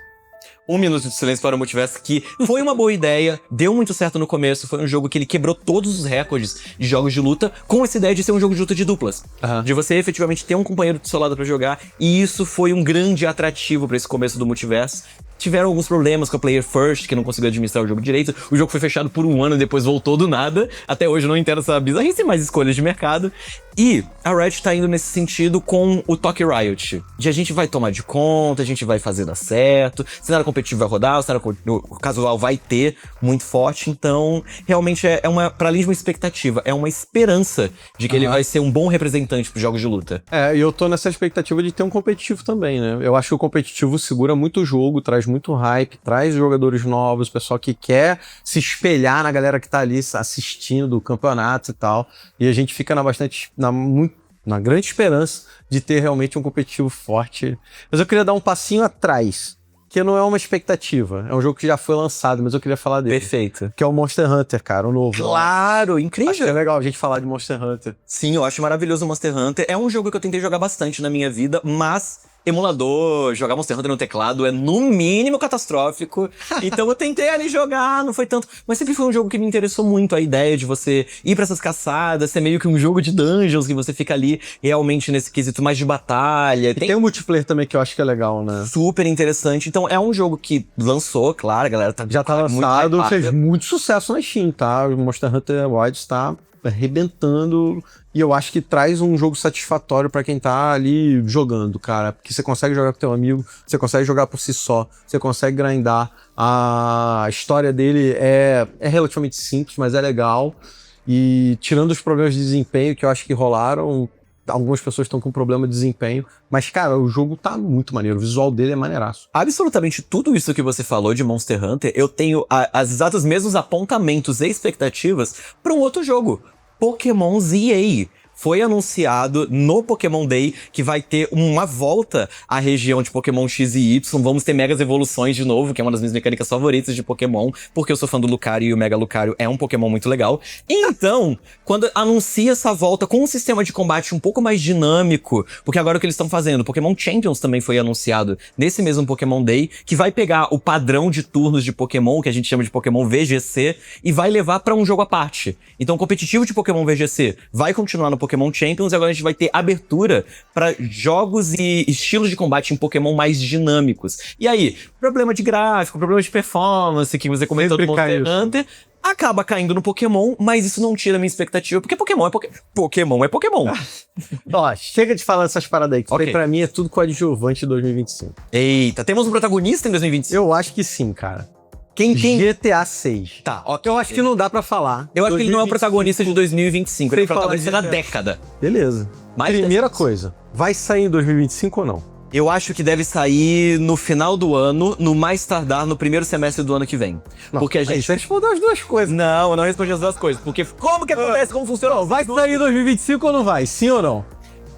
Um minuto de silêncio para o Multiverso, que foi uma boa ideia, deu muito certo no começo, foi um jogo que ele quebrou todos os recordes de jogos de luta, com essa ideia de ser um jogo de luta de duplas. De você efetivamente ter um companheiro do seu lado pra jogar, e isso foi um grande atrativo pra esse começo do Multiverso. Tiveram alguns problemas com a Player First, que não conseguiu administrar o jogo direito. O jogo foi fechado por um ano e depois voltou do nada. Até hoje eu não entendo essa bizarrice, mais escolhas de mercado. E a Riot tá indo nesse sentido com o Toque Riot. De a gente vai tomar de conta, a gente vai fazer dar certo. O cenário competitivo vai rodar, o cenário casual vai ter muito forte. Então, realmente é uma, pra além de uma expectativa, é uma esperança de que ele vai ser um bom representante pros jogos de luta. E eu tô nessa expectativa de ter um competitivo também, né? Eu acho que o competitivo segura muito o jogo, traz muito hype, traz jogadores novos, pessoal que quer se espelhar na galera que tá ali assistindo o campeonato e tal. E a gente fica na grande esperança de ter realmente um competitivo forte. Mas eu queria dar um passinho atrás, que não é uma expectativa. É um jogo que já foi lançado, mas eu queria falar dele. Perfeito. Que é o Monster Hunter, cara, o novo. Claro, incrível. Acho que é legal a gente falar de Monster Hunter. Sim, eu acho maravilhoso o Monster Hunter. É um jogo que eu tentei jogar bastante na minha vida, mas emulador, jogar Monster Hunter no teclado é no mínimo catastrófico. Então eu tentei ali jogar, não foi tanto. Mas sempre foi um jogo que me interessou muito, a ideia de você ir pra essas caçadas, ser meio que um jogo de dungeons, que você fica ali realmente nesse quesito mais de batalha. E tem um multiplayer também que eu acho que é legal, né? Super interessante. Então é um jogo que lançou, claro, a galera já tá lançado, fez muito sucesso na Steam, tá? O Monster Hunter Wilds tá arrebentando, e eu acho que traz um jogo satisfatório pra quem tá ali jogando, cara, porque você consegue jogar com teu amigo, você consegue jogar por si só, você consegue grindar, a história dele é relativamente simples, mas é legal, e tirando os problemas de desempenho que eu acho que rolaram, algumas pessoas estão com problema de desempenho, mas, cara, o jogo tá muito maneiro, o visual dele é maneiraço. Absolutamente tudo isso que você falou de Monster Hunter, eu tenho as exatos mesmos apontamentos e expectativas pra um outro jogo, Pokémon ZA. Foi anunciado no Pokémon Day que vai ter uma volta à região de Pokémon X e Y. Vamos ter Megas Evoluções de novo, que é uma das minhas mecânicas favoritas de Pokémon, porque eu sou fã do Lucario e o Mega Lucario é um Pokémon muito legal. Então, quando anuncia essa volta com um sistema de combate um pouco mais dinâmico, porque agora o que eles estão fazendo, Pokémon Champions também foi anunciado nesse mesmo Pokémon Day, que vai pegar o padrão de turnos de Pokémon, que a gente chama de Pokémon VGC, e vai levar pra um jogo à parte. Então, o competitivo de Pokémon VGC vai continuar no Pokémon Champions, e agora a gente vai ter abertura para jogos e estilos de combate em Pokémon mais dinâmicos. E aí, problema de gráfico, problema de performance, que você comentou do Monster Hunter, acaba caindo no Pokémon, mas isso não tira a minha expectativa, porque Pokémon é Pokémon é Pokémon. Ó, chega de falar dessas paradas aí, que isso aí pra mim é tudo coadjuvante de 2025. Eita, temos um protagonista em 2025? Eu acho que sim, cara. Quem? GTA 6. Tá, ok. Eu acho que não dá pra falar. Eu acho que ele não é o protagonista de 2025, ele é o protagonista da GTA. década. Beleza. Primeira coisa, vai sair em 2025 ou não? Eu acho que deve sair no final do ano, no mais tardar no primeiro semestre do ano que vem. Não, porque a gente... Você respondeu as duas coisas. Não, eu não respondi as duas coisas. Porque como que acontece, como funciona? Vai sair em 2025 ou não vai? Sim ou não?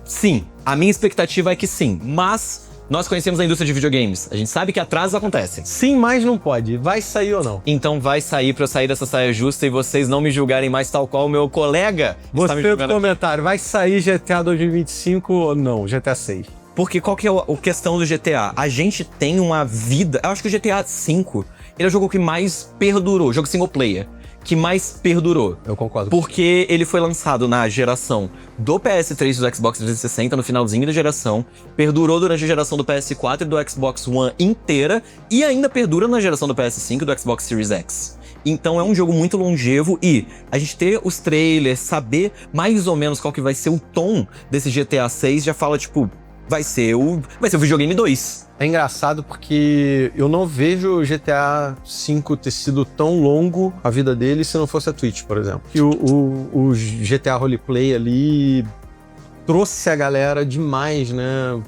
Sim, a minha expectativa é que sim, mas nós conhecemos a indústria de videogames. A gente sabe que atrasos acontecem. Sim, mas não pode. Vai sair ou não? Então vai sair pra eu sair dessa saia justa e vocês não me julgarem mais tal qual o meu colega. Você fez o comentário, vai sair GTA 2025 ou não? GTA 6. Porque qual que é a questão do GTA? A gente tem uma vida... Eu acho que o GTA V, ele é o jogo que mais perdurou, jogo single player, que mais perdurou. Eu concordo. Porque ele foi lançado na geração do PS3 e do Xbox 360, no finalzinho da geração, perdurou durante a geração do PS4 e do Xbox One inteira, e ainda perdura na geração do PS5 e do Xbox Series X. Então é um jogo muito longevo e a gente ter os trailers, saber mais ou menos qual que vai ser o tom desse GTA 6, já fala, tipo, vai ser o videogame 2. É engraçado porque eu não vejo o GTA V ter sido tão longo a vida dele se não fosse a Twitch, por exemplo. Que o GTA Roleplay ali trouxe a galera demais, né?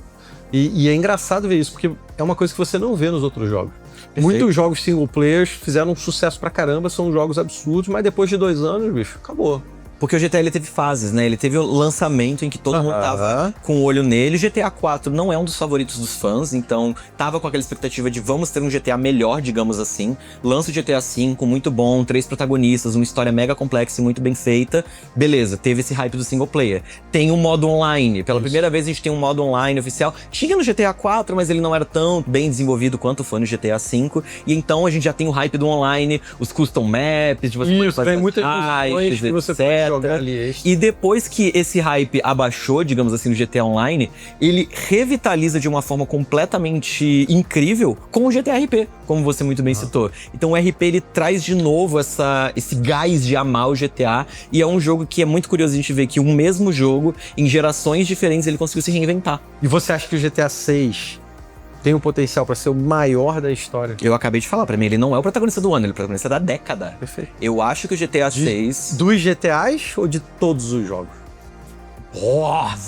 E é engraçado ver isso, porque é uma coisa que você não vê nos outros jogos. Perfeito. Muitos jogos single players fizeram um sucesso pra caramba, são jogos absurdos, mas depois de 2 anos, bicho, acabou. Porque o GTA ele teve fases, né? Ele teve o lançamento em que todo mundo tava com o olho nele. O GTA 4 não é um dos favoritos dos fãs, então tava com aquela expectativa de vamos ter um GTA melhor, digamos assim. Lança o GTA 5, muito bom, 3 protagonistas, uma história mega complexa e muito bem feita. Beleza, teve esse hype do single player. Tem um modo online. Pela primeira vez a gente tem um modo online oficial. Tinha no GTA 4, mas ele não era tão bem desenvolvido quanto foi no GTA 5. E então a gente já tem o hype do online, os custom maps, de você tem muitas funções que você pode jogar ali. E depois que esse hype abaixou, digamos assim, no GTA Online, ele revitaliza de uma forma completamente incrível com o GTA RP, como você muito bem citou. Então o RP ele traz de novo esse gás de amar o GTA, e é um jogo que é muito curioso a gente ver que um mesmo jogo, em gerações diferentes, ele conseguiu se reinventar. E você acha que o GTA 6 tem um potencial pra ser o maior da história? Eu acabei de falar, pra mim, ele não é o protagonista do ano, ele é o protagonista da década. Perfeito. Eu acho que o GTA 6... Dos GTAs ou de todos os jogos?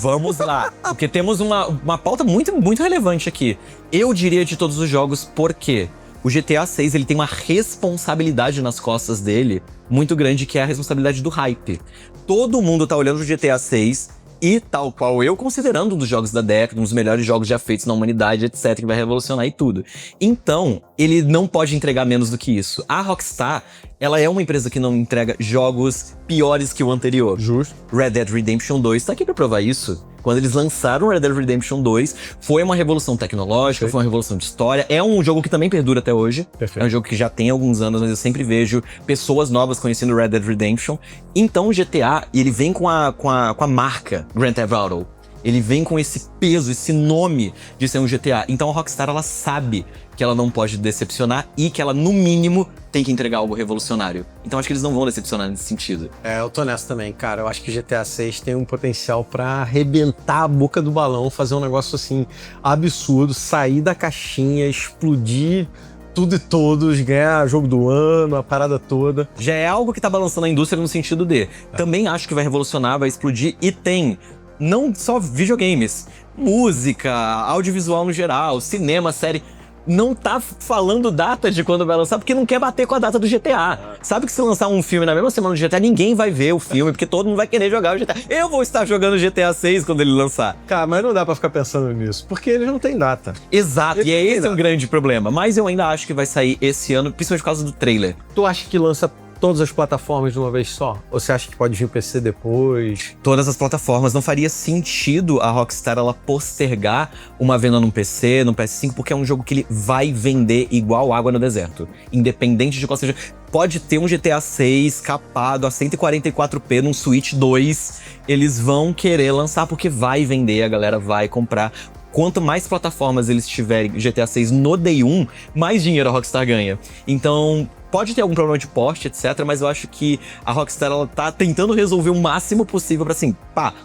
Vamos lá. Porque temos uma pauta muito, muito relevante aqui. Eu diria de todos os jogos, porque o GTA 6 ele tem uma responsabilidade nas costas dele muito grande, que é a responsabilidade do hype. Todo mundo tá olhando o GTA 6 e, tal qual eu, considerando um dos jogos da década, um dos melhores jogos já feitos na humanidade, etc., que vai revolucionar e tudo. Então, ele não pode entregar menos do que isso. A Rockstar, ela é uma empresa que não entrega jogos piores que o anterior. Justo. Red Dead Redemption 2 tá aqui pra provar isso. Quando eles lançaram Red Dead Redemption 2, foi uma revolução tecnológica, foi uma revolução de história. É um jogo que também perdura até hoje. Perfeito. É um jogo que já tem alguns anos, mas eu sempre vejo pessoas novas conhecendo Red Dead Redemption. Então o GTA, ele vem com a marca Grand Theft Auto. Ele vem com esse peso, esse nome de ser um GTA. Então a Rockstar, ela sabe que ela não pode decepcionar e que ela, no mínimo, tem que entregar algo revolucionário. Então acho que eles não vão decepcionar nesse sentido. Eu tô nessa também, cara. Eu acho que o GTA 6 tem um potencial pra arrebentar a boca do balão, fazer um negócio assim absurdo, sair da caixinha, explodir tudo e todos, ganhar jogo do ano, a parada toda. Já é algo que tá balançando a indústria no sentido de... Também acho que vai revolucionar, vai explodir e tem... Não só videogames, música, audiovisual no geral, cinema, série. Não tá falando data de quando vai lançar, porque não quer bater com a data do GTA. Sabe que se lançar um filme na mesma semana do GTA, ninguém vai ver o filme, porque todo mundo vai querer jogar o GTA. Eu vou estar jogando GTA 6 quando ele lançar. Cara, mas não dá pra ficar pensando nisso, porque ele não tem data. Exato, e esse é um grande problema. Mas eu ainda acho que vai sair esse ano, principalmente por causa do trailer. Tu acha que lança todas as plataformas de uma vez só? Ou você acha que pode vir PC depois? Todas as plataformas. Não faria sentido a Rockstar ela postergar uma venda num PC, num PS5, porque é um jogo que ele vai vender igual água no deserto. Independente de qual seja. Pode ter um GTA 6 capado a 144p num Switch 2. Eles vão querer lançar porque vai vender, a galera vai comprar. Quanto mais plataformas eles tiverem GTA 6 no Day 1, mais dinheiro a Rockstar ganha. Então... Pode ter algum problema de porte, etc, mas eu acho que a Rockstar ela tá tentando resolver o máximo possível pra assim,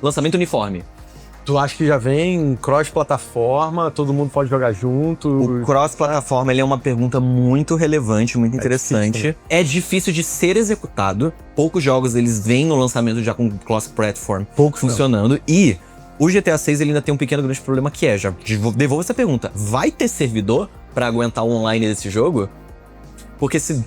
lançamento uniforme. Tu acha que já vem cross-plataforma, todo mundo pode jogar junto? O cross-plataforma ele é uma pergunta muito relevante, muito interessante. É difícil de ser executado. Poucos jogos eles vêm no lançamento já com cross-platform funcionando. Não. E o GTA 6 ele ainda tem um pequeno grande problema que é, já devolvo essa pergunta, vai ter servidor pra aguentar o online desse jogo? Porque se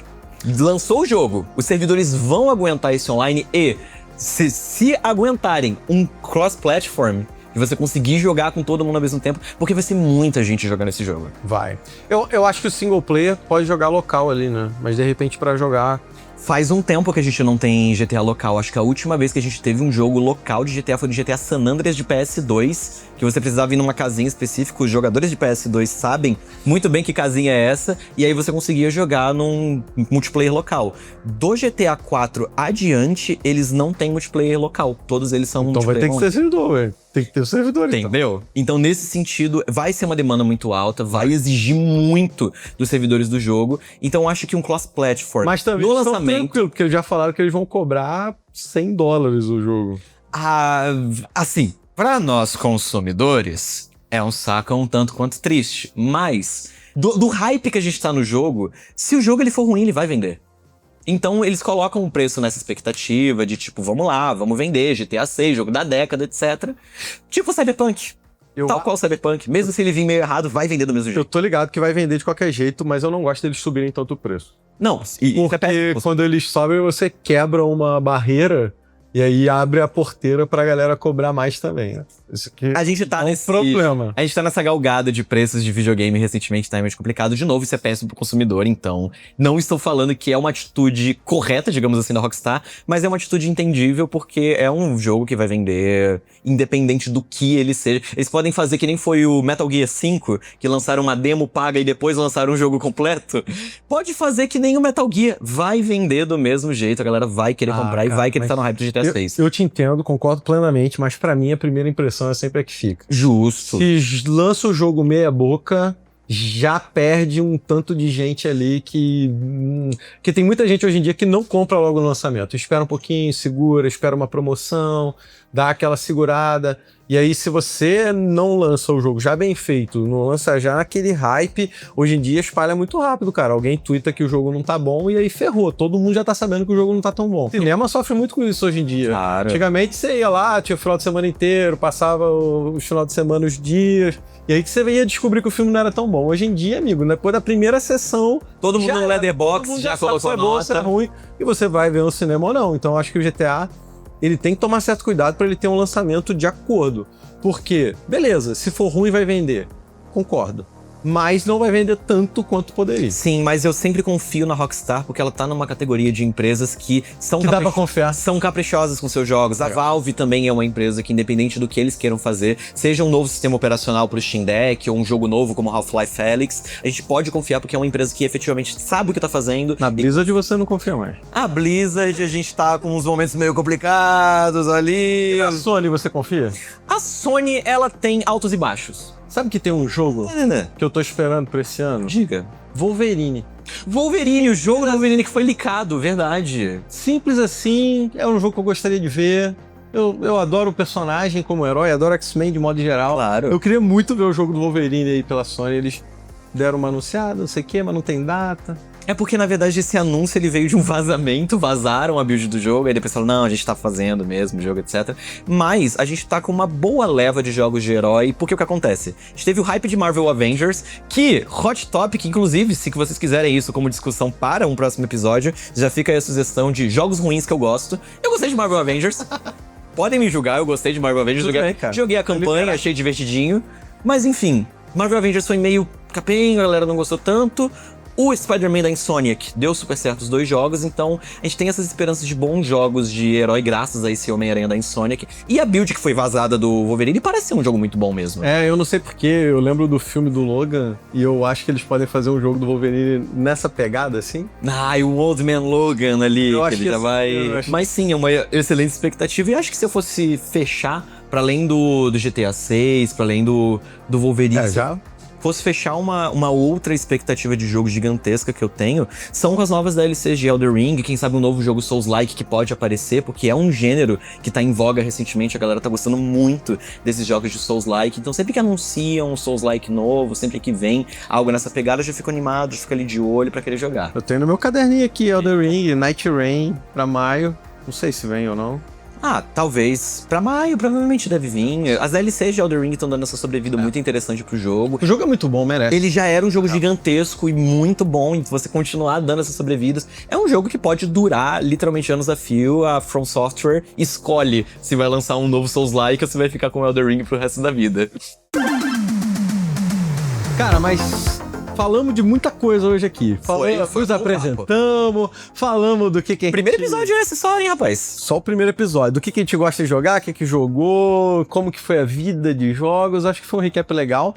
lançou o jogo, os servidores vão aguentar esse online e se aguentarem um cross-platform e você conseguir jogar com todo mundo ao mesmo tempo, porque vai ser muita gente jogando esse jogo. Vai. Eu acho que o single player pode jogar local ali, né? Mas de repente pra jogar... Faz um tempo que a gente não tem GTA local. Acho que a última vez que a gente teve um jogo local de GTA foi no GTA San Andreas de PS2, que você precisava ir numa casinha específica. Os jogadores de PS2 sabem muito bem que casinha é essa, e aí você conseguia jogar num multiplayer local. Do GTA 4 adiante, eles não têm multiplayer local. Todos eles são multiplayer. Então vai ter que ter servidor, velho. Tem que ter o servidor, entendeu? Então, nesse sentido, vai ser uma demanda muito alta, vai exigir muito dos servidores do jogo. Então, acho que um cross-platform mas também no lançamento... tranquilo, porque eles já falaram que eles vão cobrar $100 o jogo. Assim, para nós consumidores, é um saco um tanto quanto triste. Mas, do hype que a gente tá no jogo, se o jogo ele for ruim, ele vai vender. Então eles colocam um preço nessa expectativa de tipo, vamos lá, vamos vender, GTA 6, jogo da década, etc. Tipo Cyberpunk. Tal qual Cyberpunk. Mesmo se ele vir meio errado, vai vender do mesmo jeito. Eu tô ligado que vai vender de qualquer jeito, mas eu não gosto deles subirem tanto o preço. Não, porque quando eles sobem, você quebra uma barreira E aí abre a porteira pra galera cobrar mais também, né? Isso aqui A gente tá é um nesse problema. A gente tá nessa galgada de preços de videogame recentemente, tá meio complicado. De novo, isso é péssimo pro consumidor, então não estou falando que é uma atitude correta, digamos assim, da Rockstar, mas é uma atitude entendível porque é um jogo que vai vender independente do que ele seja. Eles podem fazer que nem foi o Metal Gear 5, que lançaram uma demo paga e depois lançaram um jogo completo. Pode fazer que nem o Metal Gear. Vai vender do mesmo jeito, a galera vai querer comprar e cara, vai querer estar no hype do GTA 6. Eu te entendo, concordo plenamente, mas pra mim a primeira impressão é sempre a que fica. Justo. Se lança o jogo meia boca, já perde um tanto de gente ali que tem muita gente hoje em dia que não compra logo no lançamento. Espera um pouquinho, segura, espera uma promoção, dá aquela segurada. E aí, se você não lança o jogo já bem feito, não lança já aquele hype, hoje em dia espalha muito rápido, cara. Alguém twitta que o jogo não tá bom e aí ferrou. Todo mundo já tá sabendo que o jogo não tá tão bom. O cinema sofre muito com isso hoje em dia. Claro. Antigamente você ia lá, tinha o final de semana inteiro, passava os final de semana, os dias, e aí que você ia descobrir que o filme não era tão bom. Hoje em dia, amigo, depois da primeira sessão, Todo mundo no todo Letterboxd mundo já sabe se colocou é bom, se é nota. ruim, e você vai ver no cinema ou não. Então eu acho que o GTA, ele tem que tomar certo cuidado para ele ter um lançamento de acordo. Porque, beleza, se for ruim vai vender. Concordo. Mas não vai vender tanto quanto poderia. Sim, mas eu sempre confio na Rockstar porque ela tá numa categoria de empresas que são Que dá pra confiar. são caprichosas com seus jogos. A Valve também é uma empresa que, independente do que eles queiram fazer, seja um novo sistema operacional pro Steam Deck ou um jogo novo como Half-Life Alyx, a gente pode confiar porque é uma empresa que efetivamente sabe o que tá fazendo. Na Blizzard você não confia mais. A Blizzard, a gente tá com uns momentos meio complicados ali. A Sony você confia? A Sony, ela tem altos e baixos. Sabe que tem um jogo que eu tô esperando pra esse ano? Diga. Wolverine. Wolverine, o jogo do Wolverine que foi licado, verdade. Simples assim, é um jogo que eu gostaria de ver. Eu adoro o personagem como herói, adoro X-Men de modo geral. Claro. Eu queria muito ver o jogo do Wolverine aí pela Sony. Eles deram uma anunciada, não sei o que, mas não tem data. É porque, na verdade, esse anúncio ele veio de um vazamento, vazaram a build do jogo, aí depois falaram, não, a gente tá fazendo mesmo o jogo, etc. Mas a gente tá com uma boa leva de jogos de herói, porque o que acontece? A gente teve o hype de Marvel Avengers, que, Hot Topic, inclusive, se vocês quiserem isso como discussão para um próximo episódio, já fica aí a sugestão de jogos ruins que eu gosto. Eu gostei de Marvel Avengers. Podem me julgar, eu gostei de Marvel Avengers. Tudo bem, cara. Joguei a campanha, achei divertidinho. Mas enfim, Marvel Avengers foi meio capenga, a galera não gostou tanto. O Spider-Man da Insomniac deu super certo os dois jogos, então a gente tem essas esperanças de bons jogos de herói graças a esse Homem-Aranha da Insomniac. E a build que foi vazada do Wolverine parece ser um jogo muito bom mesmo. É, eu não sei porquê, eu lembro do filme do Logan e eu acho que eles podem fazer um jogo do Wolverine nessa pegada, assim. Ah, e o Old Man Logan ali, Eu que acho ele que já assim, vai... eu acho- Mas sim, é uma excelente expectativa. E acho que se eu fosse fechar, pra além do GTA 6, pra além do Wolverine... Já? Fosse fechar uma outra expectativa de jogo gigantesca que eu tenho, são com as novas DLCs de Elden Ring, quem sabe um novo jogo Souls-like que pode aparecer, porque é um gênero que tá em voga recentemente, a galera tá gostando muito desses jogos de Souls-like, então sempre que anunciam um Souls-like novo, sempre que vem algo nessa pegada, eu já fico animado, já fico ali de olho pra querer jogar. Eu tenho no meu caderninho aqui, Elden Ring, Night Rain, pra maio. Não sei se vem ou não. Ah, talvez pra maio, provavelmente deve vir. As DLCs de Elden Ring estão dando essa sobrevida muito interessante pro jogo. O jogo é muito bom, merece. Ele já era um jogo gigantesco e muito bom, e você continuar dando essas sobrevidas. É um jogo que pode durar literalmente anos a fio. A From Software escolhe se vai lançar um novo Souls-like ou se vai ficar com o Elden Ring pro resto da vida. Cara, mas falamos de muita coisa hoje aqui. Foi Nos um apresentamos, falamos do que a gente... Primeiro episódio é esse só, hein, rapaz? Só o primeiro episódio. Do que a gente gosta de jogar, o que jogou, como que foi a vida de jogos. Acho que foi um recap legal.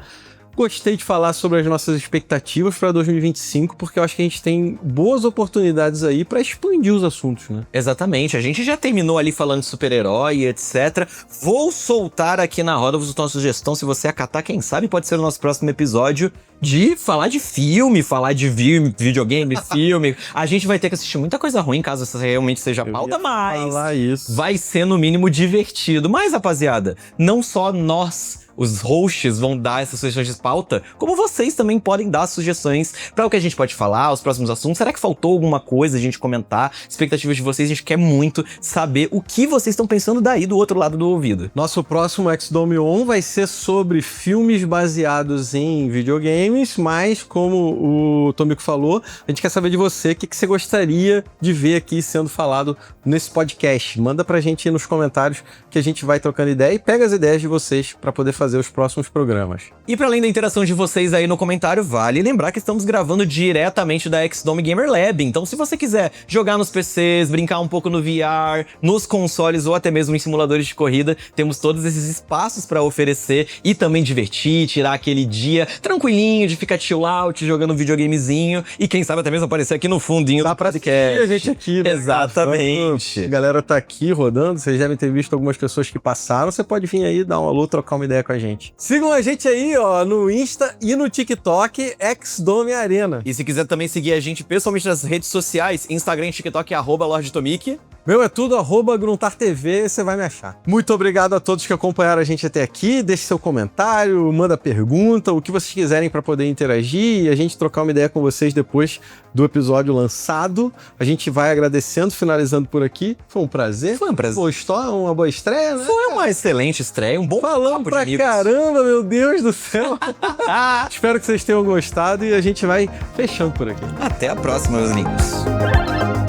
Gostei de falar sobre as nossas expectativas para 2025, porque eu acho que a gente tem boas oportunidades aí para expandir os assuntos, né? Exatamente, a gente já terminou ali falando de super-herói, etc. Vou soltar aqui na roda, vou soltar uma sugestão, se você acatar, quem sabe pode ser o nosso próximo episódio de falar de filme, falar de videogame, filme. A gente vai ter que assistir muita coisa ruim, caso essa realmente seja a pauta, mas Falar isso. vai ser no mínimo divertido. Mas, rapaziada, não só nós, os hosts, vão dar essas sugestões de pauta, como vocês também podem dar sugestões para o que a gente pode falar, os próximos assuntos. Será que faltou alguma coisa a gente comentar? Expectativas de vocês, a gente quer muito saber o que vocês estão pensando daí do outro lado do ouvido. Nosso próximo X-Dome On vai ser sobre filmes baseados em videogames games, mas como o Tomiko falou, a gente quer saber de você o que você gostaria de ver aqui sendo falado nesse podcast. Manda pra gente aí nos comentários que a gente vai trocando ideia e pega as ideias de vocês para poder fazer os próximos programas. E para além da interação de vocês aí no comentário, vale lembrar que estamos gravando diretamente da XDome Gamer Lab. Então, se você quiser jogar nos PCs, brincar um pouco no VR, nos consoles ou até mesmo em simuladores de corrida, temos todos esses espaços para oferecer e também divertir, tirar aquele dia tranquilinho de ficar chill out, jogando um videogamezinho e quem sabe até mesmo aparecer aqui no fundinho do podcast. A gente aqui, né? Exatamente. A galera tá aqui rodando, vocês devem ter visto algumas pessoas que passaram, você pode vir aí dar um alô, trocar uma ideia com a gente. Sigam a gente aí, ó, no Insta e no TikTok, XDome Arena. E se quiser também seguir a gente pessoalmente nas redes sociais, Instagram e TikTok, @LordTomik. Meu é tudo, @GruntarTV, você vai me achar. Muito obrigado a todos que acompanharam a gente até aqui. Deixe seu comentário, manda pergunta, o que vocês quiserem para poder interagir e a gente trocar uma ideia com vocês depois do episódio lançado. A gente vai agradecendo, finalizando por aqui. Foi um prazer. Foi um prazer. Uma boa estreia, né? Foi uma excelente estreia, um bom Falando pra caramba, meu Deus do céu. Espero que vocês tenham gostado e a gente vai fechando por aqui. Até a próxima, meus amigos.